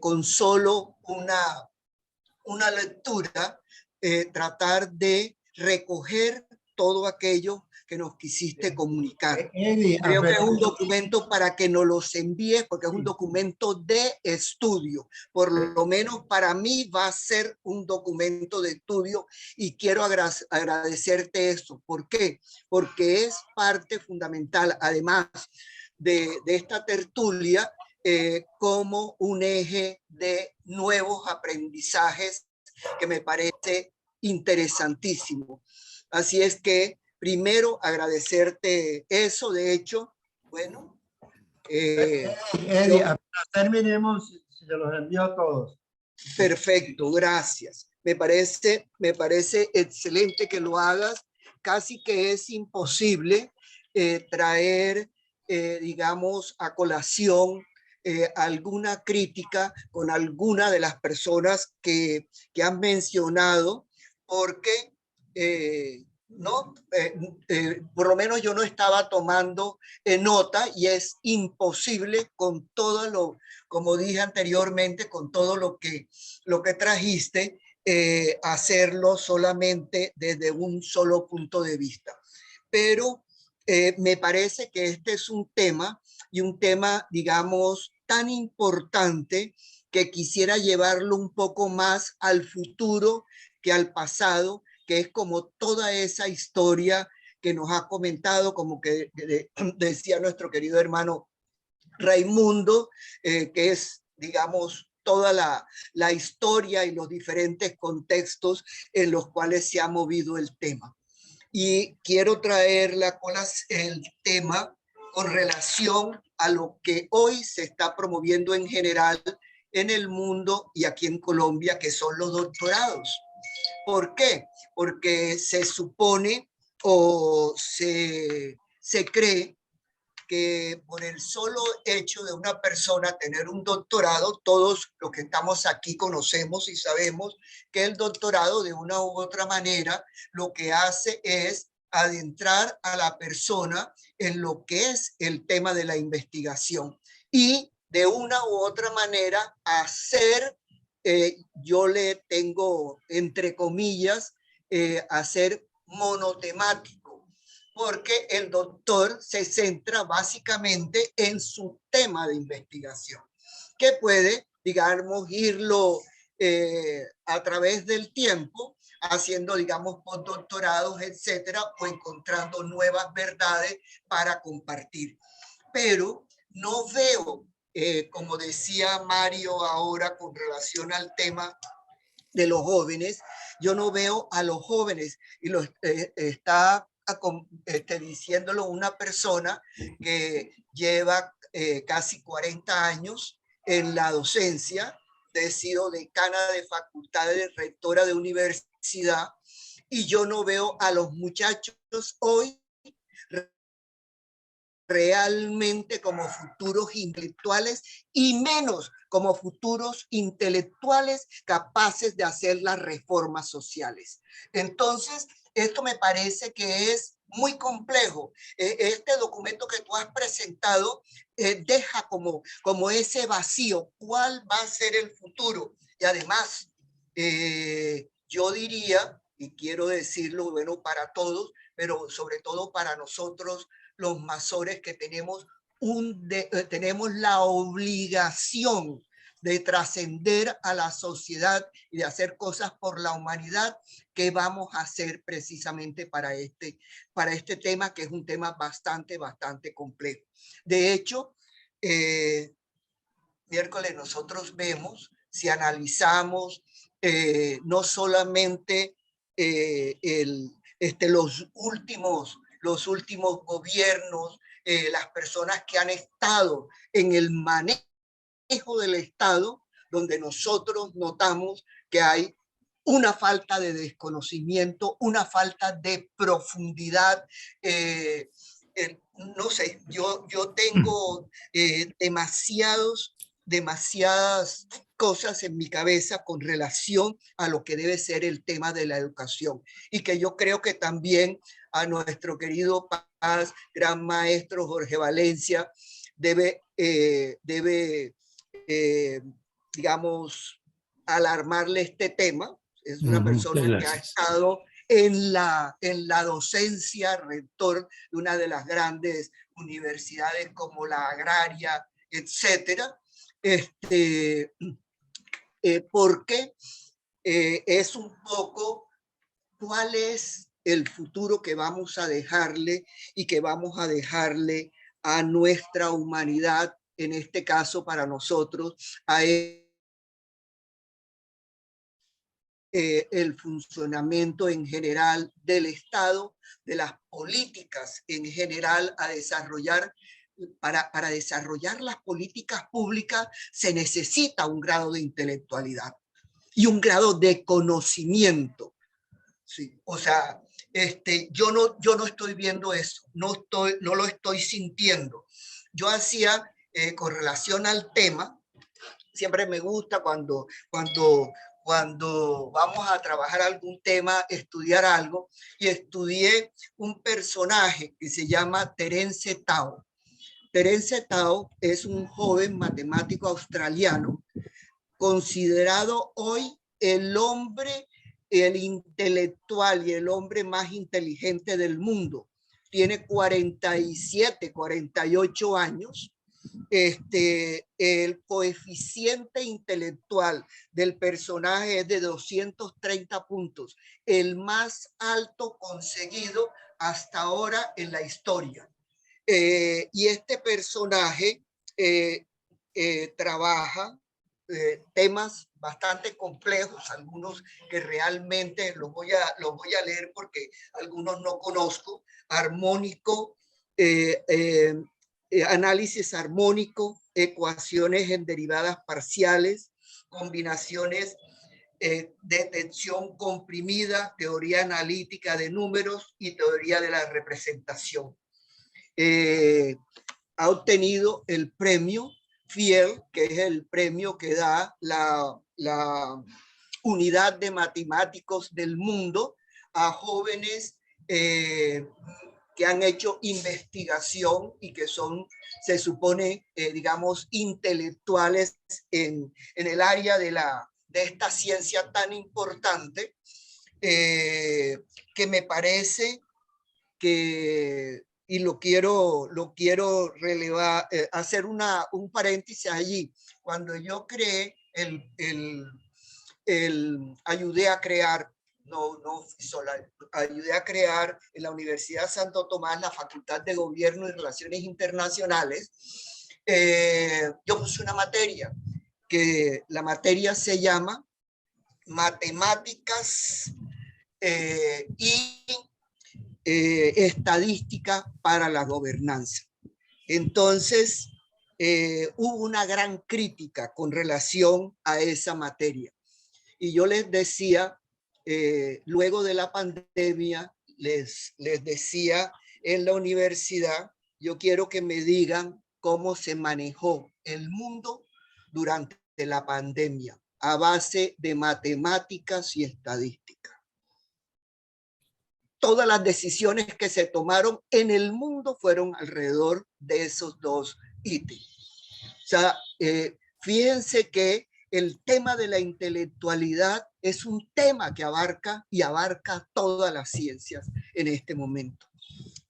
con solo una lectura tratar de recoger todo aquello que nos quisiste comunicar. Eddie, Creo que es un documento para que nos los envíes, porque es un documento de estudio. Por lo menos para mí va a ser un documento de estudio y quiero agradecerte eso. ¿Por qué? Porque es parte fundamental, además de esta tertulia, como un eje de nuevos aprendizajes que me parece interesantísimo. Así es que primero agradecerte eso. De hecho, bueno, Eddie, apenas terminemos, se los envío a todos. perfecto, gracias. Me parece excelente que lo hagas. Casi que es imposible traer, digamos, a colación alguna crítica con alguna de las personas que han mencionado, porque por lo menos yo no estaba tomando nota y es imposible con todo lo, como dije anteriormente, con todo lo que trajiste, hacerlo solamente desde un solo punto de vista. Pero me parece que este es un tema y un tema, digamos, tan importante que quisiera llevarlo un poco más al futuro que al pasado, que es como toda esa historia que nos ha comentado, como que decía nuestro querido hermano Raimundo, que es, digamos, toda la historia y los diferentes contextos en los cuales se ha movido el tema. Y quiero traer el tema con relación a lo que hoy se está promoviendo en general en el mundo y aquí en Colombia, que son los doctorados. ¿Por qué? Porque se supone o se cree que por el solo hecho de una persona tener un doctorado, todos los que estamos aquí conocemos y sabemos que el doctorado de una u otra manera lo que hace es adentrar a la persona en lo que es el tema de la investigación y de una u otra manera hacer, yo le tengo entre comillas, hacer monotemático, porque el doctor se centra básicamente en su tema de investigación, que puede, digamos, irlo a través del tiempo, haciendo, digamos, postdoctorados, etcétera, o encontrando nuevas verdades para compartir. Pero no veo, como decía Mario ahora con relación al tema de los jóvenes, yo no veo a los jóvenes y los está diciéndolo una persona que lleva casi 40 años en la docencia, he sido decana de facultades, rectora de universidad, y yo no veo a los muchachos hoy realmente como futuros intelectuales y menos como futuros intelectuales capaces de hacer las reformas sociales. Entonces, esto me parece que es muy complejo. Este documento que tú has presentado deja como ese vacío. ¿Cuál va a ser el futuro? Y además, yo diría, y quiero decirlo, bueno, para todos, pero sobre todo para nosotros, los masores que tenemos, tenemos la obligación de trascender a la sociedad y de hacer cosas por la humanidad. ¿Qué vamos a hacer precisamente para este tema, que es un tema bastante complejo? De hecho, miércoles nosotros vemos, si analizamos no solamente los últimos gobiernos, las personas que han estado en el manejo del Estado, donde nosotros notamos que hay una falta de desconocimiento, una falta de profundidad. No sé, yo tengo demasiadas cosas en mi cabeza con relación a lo que debe ser el tema de la educación, y que yo creo que también a nuestro querido Paz, gran maestro Jorge Valencia, debe digamos, alarmarle este tema. Es una persona que ha estado en la docencia, rector de una de las grandes universidades como la Agraria, etcétera, porque es un poco cuál es el futuro que vamos a dejarle y que vamos a dejarle a nuestra humanidad, en este caso para nosotros, a el funcionamiento en general del Estado, de las políticas en general a desarrollar. Para desarrollar las políticas públicas se necesita un grado de intelectualidad y un grado de conocimiento. Sí, o sea, yo no estoy viendo eso, no lo estoy sintiendo. Yo hacía, con relación al tema, siempre me gusta cuando vamos a trabajar algún tema, estudiar algo, y estudié un personaje que se llama Terence Tao. Terence Tao es un joven matemático australiano, considerado hoy el intelectual y el hombre más inteligente del mundo. Tiene 47, 48 años. El coeficiente intelectual del personaje es de 230 puntos, el más alto conseguido hasta ahora en la historia. Y este personaje trabaja temas bastante complejos, algunos que realmente los voy a leer porque algunos no conozco: armónico, análisis armónico, ecuaciones en derivadas parciales, combinaciones de tensión comprimida, teoría analítica de números y teoría de la representación. Ha obtenido el premio Fiel, que es el premio que da la unidad de matemáticos del mundo a jóvenes que han hecho investigación y que son, se supone, digamos, intelectuales en el área de esta ciencia tan importante, que me parece que, y lo quiero relevar, hacer un paréntesis allí. Cuando yo creé ayudé a crear, ayudé a crear en la Universidad Santo Tomás la Facultad de Gobierno y Relaciones Internacionales, yo puse una materia, que la materia se llama Matemáticas y Estadística para la Gobernanza. Entonces, hubo una gran crítica con relación a esa materia. Y yo les decía, luego de la pandemia, les decía en la universidad, yo quiero que me digan cómo se manejó el mundo durante la pandemia a base de matemáticas y estadística. Todas las decisiones que se tomaron en el mundo fueron alrededor de esos dos ítems. O sea, fíjense que el tema de la intelectualidad es un tema que abarca y abarca todas las ciencias en este momento.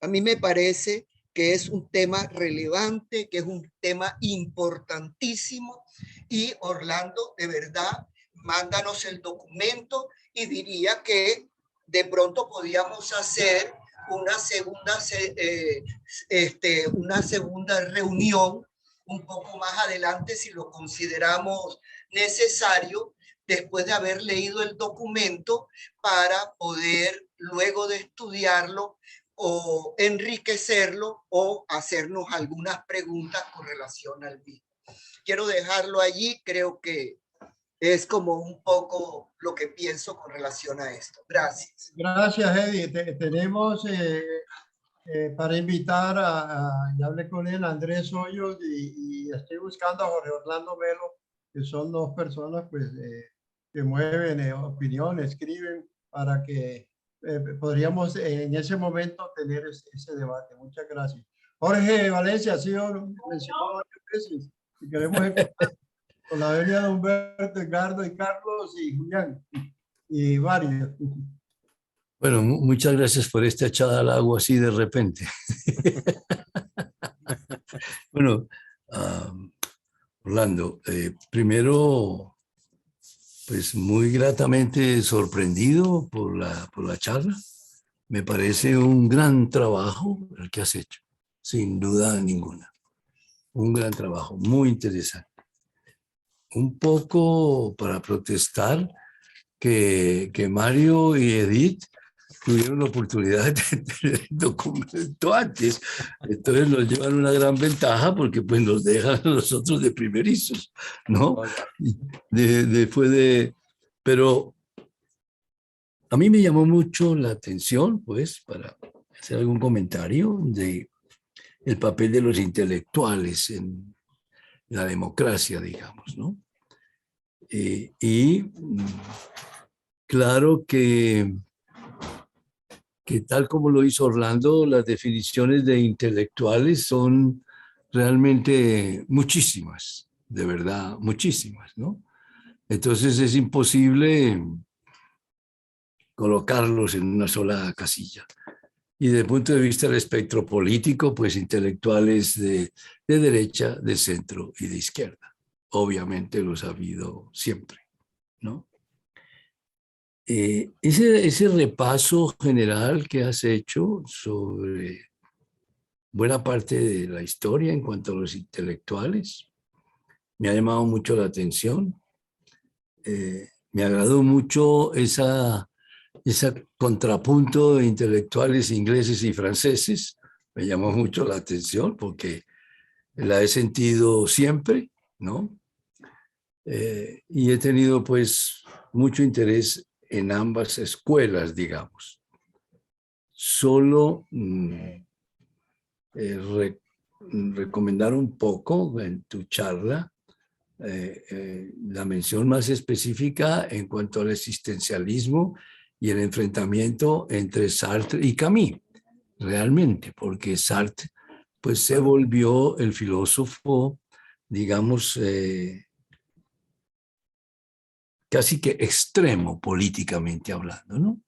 A mí me parece que es un tema relevante, que es un tema importantísimo, y Orlando, de verdad, mándanos el documento, y diría que de pronto podíamos hacer una segunda reunión un poco más adelante, si lo consideramos necesario, después de haber leído el documento, para poder, luego de estudiarlo, o enriquecerlo o hacernos algunas preguntas con relación al mismo. Quiero dejarlo allí, creo que es como un poco lo que pienso con relación a esto. Gracias. Gracias, Eddie. Tenemos para invitar ya hablé con él, Andrés Hoyos, y estoy buscando a Jorge Orlando Melo, que son dos personas pues, que mueven opinión, escriben, para que podríamos en ese momento tener ese debate. Muchas gracias. Jorge Valencia ha sido mencionado varias veces y queremos encontrar con la venia de Humberto, Edgardo y Carlos y Julián y varios. Bueno, muchas gracias por esta echada al agua así de repente. Bueno, Orlando, primero, pues muy gratamente sorprendido por la charla. Me parece un gran trabajo el que has hecho, sin duda ninguna. Un gran trabajo, muy interesante. Un poco para protestar que Mario y Edith tuvieron la oportunidad de tener el documento antes. Entonces nos llevan una gran ventaja porque pues nos dejan a nosotros de primerizos, ¿no? Pero a mí me llamó mucho la atención, pues, para hacer algún comentario de el papel de los intelectuales en la democracia, digamos, ¿no? Claro que tal como lo hizo Orlando, las definiciones de intelectuales son realmente muchísimas, de verdad, muchísimas, ¿no? Entonces es imposible colocarlos en una sola casilla. Y desde el punto de vista del espectro político, pues intelectuales de derecha, de centro y de izquierda. Obviamente los ha habido siempre, ¿no? Ese repaso general que has hecho sobre buena parte de la historia en cuanto a los intelectuales me ha llamado mucho la atención. Me agradó mucho ese contrapunto de intelectuales ingleses y franceses. Me llamó mucho la atención porque la he sentido siempre, ¿no? Y he tenido pues mucho interés en ambas escuelas, digamos. Solo recomendar un poco en tu charla la mención más específica en cuanto al existencialismo y el enfrentamiento entre Sartre y Camus, realmente, porque Sartre pues se volvió el filósofo, digamos, casi que extremo políticamente hablando, ¿no?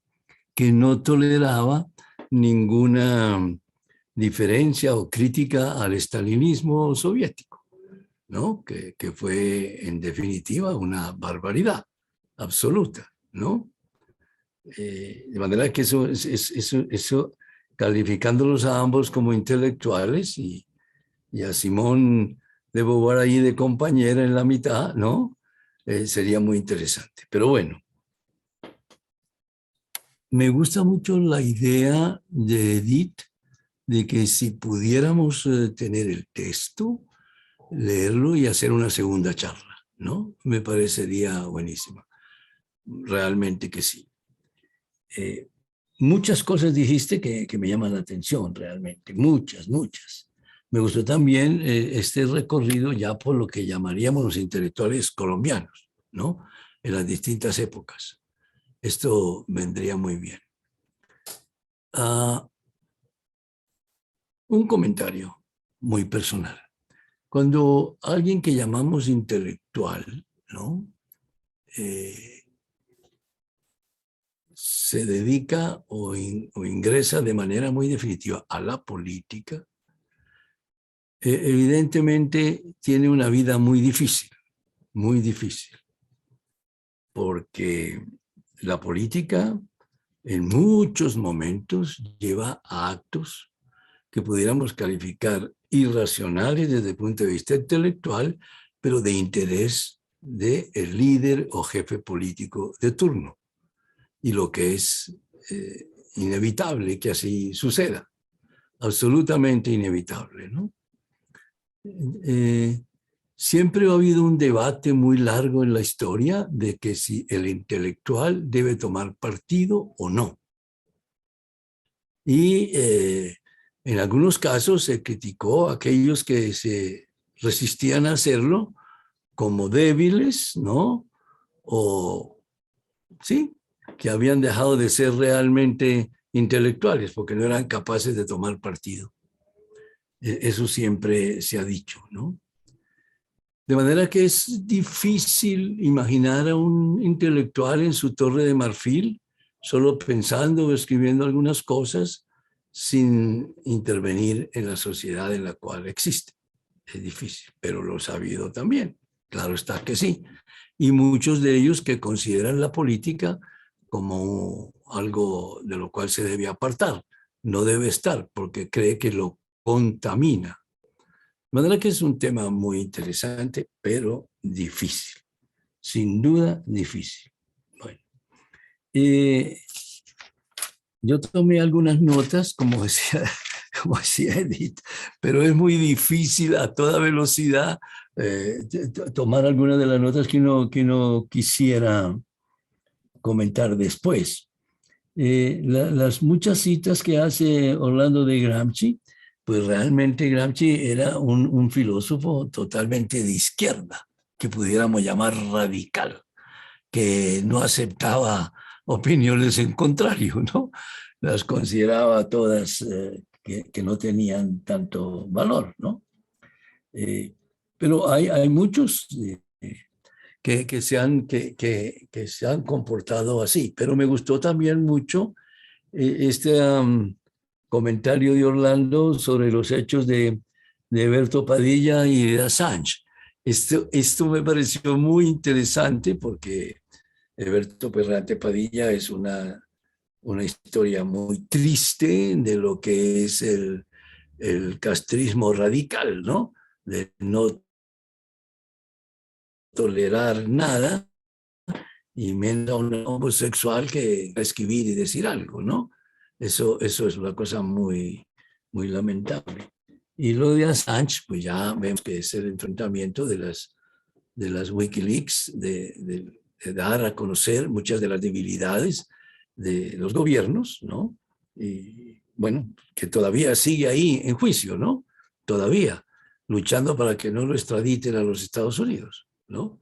Que no toleraba ninguna diferencia o crítica al estalinismo soviético, ¿no? Que fue en definitiva una barbaridad absoluta, ¿no? De manera que eso calificándolos a ambos como intelectuales y a Simón de Beauvoir ahí de compañera en la mitad, ¿no? Sería muy interesante. Pero bueno, me gusta mucho la idea de Edith de que si pudiéramos tener el texto, leerlo y hacer una segunda charla, ¿no? Me parecería buenísima. Realmente que sí. Muchas cosas dijiste que me llaman la atención realmente, muchas. me gustó también este recorrido ya por lo que llamaríamos los intelectuales colombianos, ¿no? En las distintas épocas. Esto vendría muy bien. Un comentario muy personal. Cuando alguien que llamamos intelectual, ¿no? Se dedica o ingresa de manera muy definitiva a la política, evidentemente tiene una vida muy difícil, porque la política en muchos momentos lleva a actos que pudiéramos calificar irracionales desde el punto de vista intelectual, pero de interés del líder o jefe político de turno. Y lo que es inevitable que así suceda, absolutamente inevitable, ¿no? Siempre ha habido un debate muy largo en la historia de que si el intelectual debe tomar partido o no. Y en algunos casos se criticó a aquellos que se resistían a hacerlo como débiles, ¿no? O, sí, que habían dejado de ser realmente intelectuales porque no eran capaces de tomar partido. Eso siempre se ha dicho, ¿no? De manera que es difícil imaginar a un intelectual en su torre de marfil, solo pensando o escribiendo algunas cosas sin intervenir en la sociedad en la cual existe. Es difícil, pero lo ha sabido también. Claro está que sí. Y muchos de ellos que consideran la política como algo de lo cual se debe apartar. No debe estar porque cree que lo contamina. De manera que es un tema muy interesante, pero difícil. Sin duda, difícil. Bueno, yo tomé algunas notas, como decía Edith, pero es muy difícil a toda velocidad tomar algunas de las notas que uno quisiera comentar después. Las muchas citas que hace Orlando de Gramsci, pues realmente Gramsci era un filósofo totalmente de izquierda, que pudiéramos llamar radical, que no aceptaba opiniones en contrario, ¿no? Las consideraba todas que no tenían tanto valor, ¿no? Pero hay muchos que se han comportado así, pero me gustó también mucho este comentario de Orlando sobre los hechos de Berto Padilla y de Assange. Esto me pareció muy interesante porque Berto Perrante Padilla es una historia muy triste de lo que es el castrismo radical, ¿no? De no tolerar nada y menos a un homosexual que escribir y decir algo, ¿no? Eso es una cosa muy, muy lamentable. Y lo de Assange, pues ya vemos que es el enfrentamiento de las Wikileaks, de dar a conocer muchas de las debilidades de los gobiernos, ¿no? Y bueno, que todavía sigue ahí en juicio, ¿no? Todavía luchando para que no lo extraditen a los Estados Unidos, ¿no?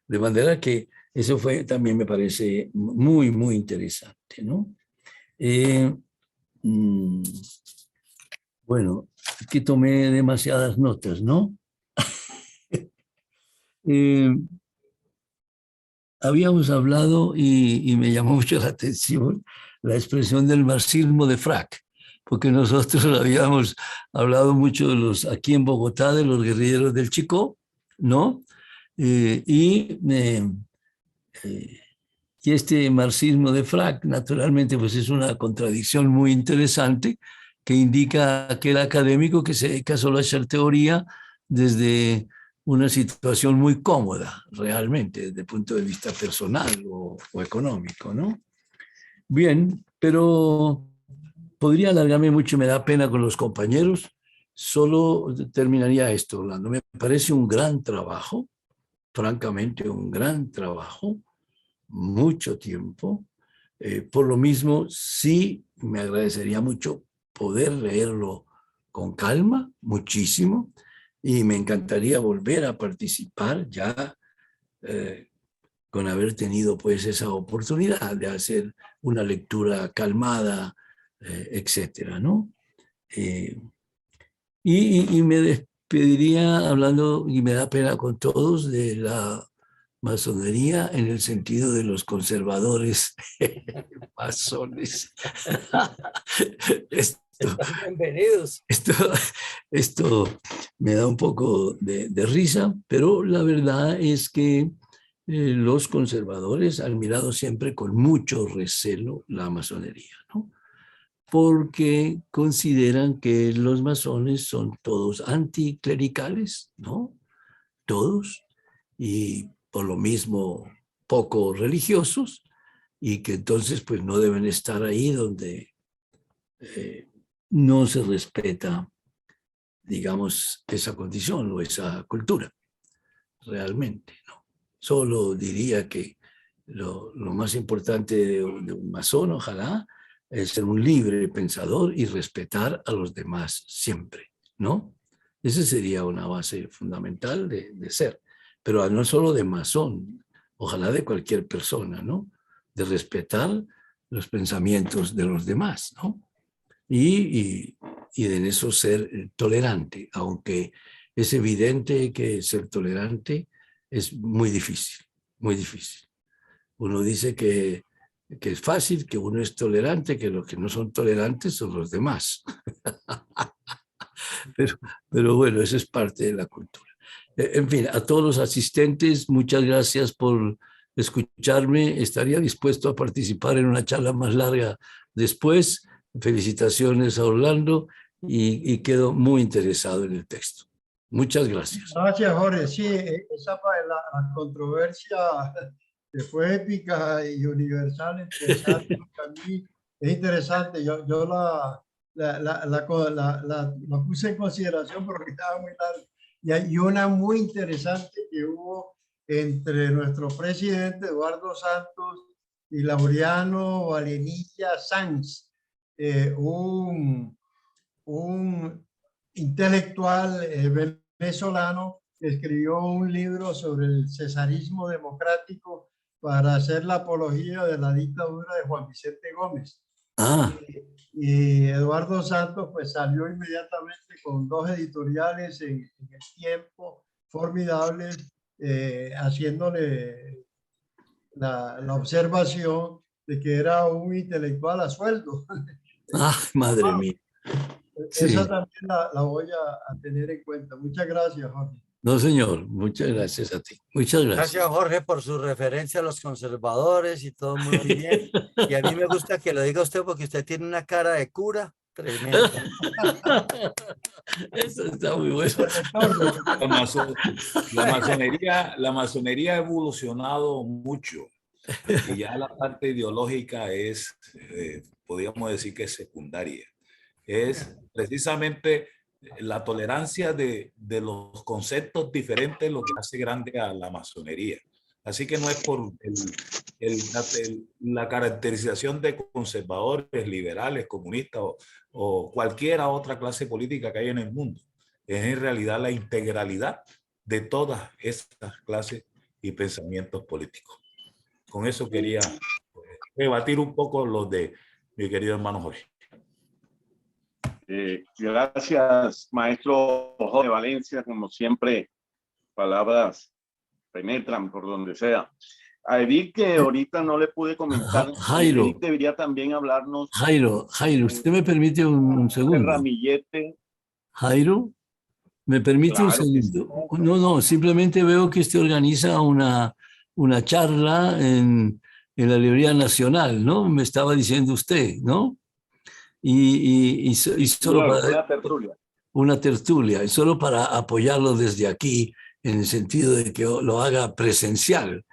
De manera que eso fue, también me parece muy, muy interesante, ¿no? Bueno, aquí tomé demasiadas notas, ¿no? Habíamos hablado y me llamó mucho la atención la expresión del marxismo de Frac, porque nosotros habíamos hablado mucho de aquí en Bogotá, de los guerrilleros del Chicó, ¿no? Y este marxismo de Frac, naturalmente, pues es una contradicción muy interesante que indica aquel académico que se dedica solo a hacer teoría desde una situación muy cómoda, realmente, desde el punto de vista personal o económico, ¿no? Bien, pero podría alargarme mucho, me da pena con los compañeros. Solo terminaría esto, Orlando. Me parece un gran trabajo, francamente, un gran trabajo, mucho tiempo. Por lo mismo, sí me agradecería mucho poder leerlo con calma, muchísimo, y me encantaría volver a participar ya con haber tenido pues esa oportunidad de hacer una lectura calmada, etcétera, ¿no? Y me despediría hablando, y me da pena con todos, de la masonería en el sentido de los conservadores masones. Están bienvenidos. Esto me da un poco de risa, pero la verdad es que los conservadores han mirado siempre con mucho recelo la masonería, ¿no? Porque consideran que los masones son todos anticlericales, ¿no? Todos, y por lo mismo poco religiosos, y que entonces pues no deben estar ahí donde no se respeta, digamos, esa condición o esa cultura, realmente, ¿no? Solo diría que lo más importante de un masón, ojalá, es ser un libre pensador y respetar a los demás siempre, ¿no? Esa sería una base fundamental de ser, pero no solo de masón, ojalá de cualquier persona, ¿no? De respetar los pensamientos de los demás, ¿no? Y en eso ser tolerante, aunque es evidente que ser tolerante es muy difícil, muy difícil. Uno dice que es fácil, que uno es tolerante, que los que no son tolerantes son los demás. Pero bueno, eso es parte de la cultura. En fin, a todos los asistentes, muchas gracias por escucharme. Estaría dispuesto a participar en una charla más larga después. Felicitaciones a Orlando y quedo muy interesado en el texto. Muchas gracias. Gracias, Jorge. Sí, esa la controversia que fue épica y universal entre Santos y mí es interesante. Yo la puse en consideración porque estaba muy larga. Y hay una muy interesante que hubo entre nuestro presidente Eduardo Santos y Laureano Valenilla Sanz, un intelectual venezolano que escribió un libro sobre el cesarismo democrático para hacer la apología de la dictadura de Juan Vicente Gómez. Ah. Y Eduardo Santos pues salió inmediatamente con 2 editoriales en El Tiempo, formidables, haciéndole la observación de que era un intelectual a sueldo. Ah, madre mía. Sí. Esa también la voy a tener en cuenta. Muchas gracias, Jorge. No, señor. Muchas gracias a ti. Muchas gracias. Gracias, Jorge, por su referencia a los conservadores y todo muy bien. Y a mí me gusta que lo diga usted porque usted tiene una cara de cura tremenda. Eso está muy bueno. La masonería ha evolucionado mucho y ya la parte ideológica es, podríamos decir que es secundaria. Es precisamente la tolerancia de los conceptos diferentes lo que hace grande a la masonería. Así que no es por la caracterización de conservadores, liberales, comunistas o cualquier otra clase política que hay en el mundo. Es en realidad la integralidad de todas estas clases y pensamientos políticos. Con eso quería debatir un poco los de mi querido hermano Jorge. Gracias, maestro Jorge Valencia. Como siempre, palabras penetran por donde sea. A Edith, que ahorita no le pude comentar, Jairo. Edith debería también hablarnos. Jairo, ¿usted me permite un segundo? Ramillete. Jairo, ¿me permite Claro un segundo? No, simplemente veo que usted organiza una charla en la Librería Nacional, ¿no? Me estaba diciendo usted, ¿no? Y solo Claro, para... Una tertulia, y solo para apoyarlo desde aquí, en el sentido de que lo haga presencial.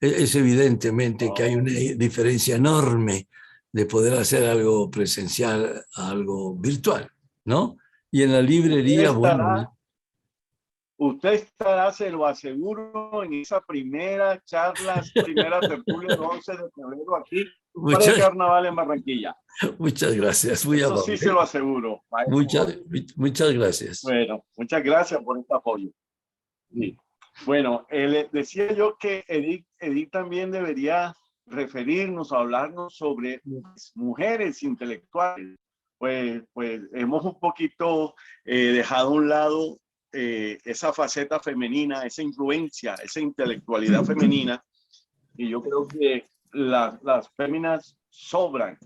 Es evidentemente que hay una diferencia enorme de poder hacer algo presencial a algo virtual, ¿no? Y en la librería, usted estará, se lo aseguro, en esa primera charla, primera tertulia el 11 de febrero aquí para el carnaval en Barranquilla. Muchas gracias, muy Eso amable. sí se lo aseguro. Muchas gracias. Bueno, muchas gracias por este apoyo. Sí. Bueno, decía yo que Edith también debería referirnos, hablarnos sobre mujeres intelectuales. Pues hemos un poquito dejado a un lado esa faceta femenina, esa influencia, esa intelectualidad femenina, y yo creo que las féminas sobran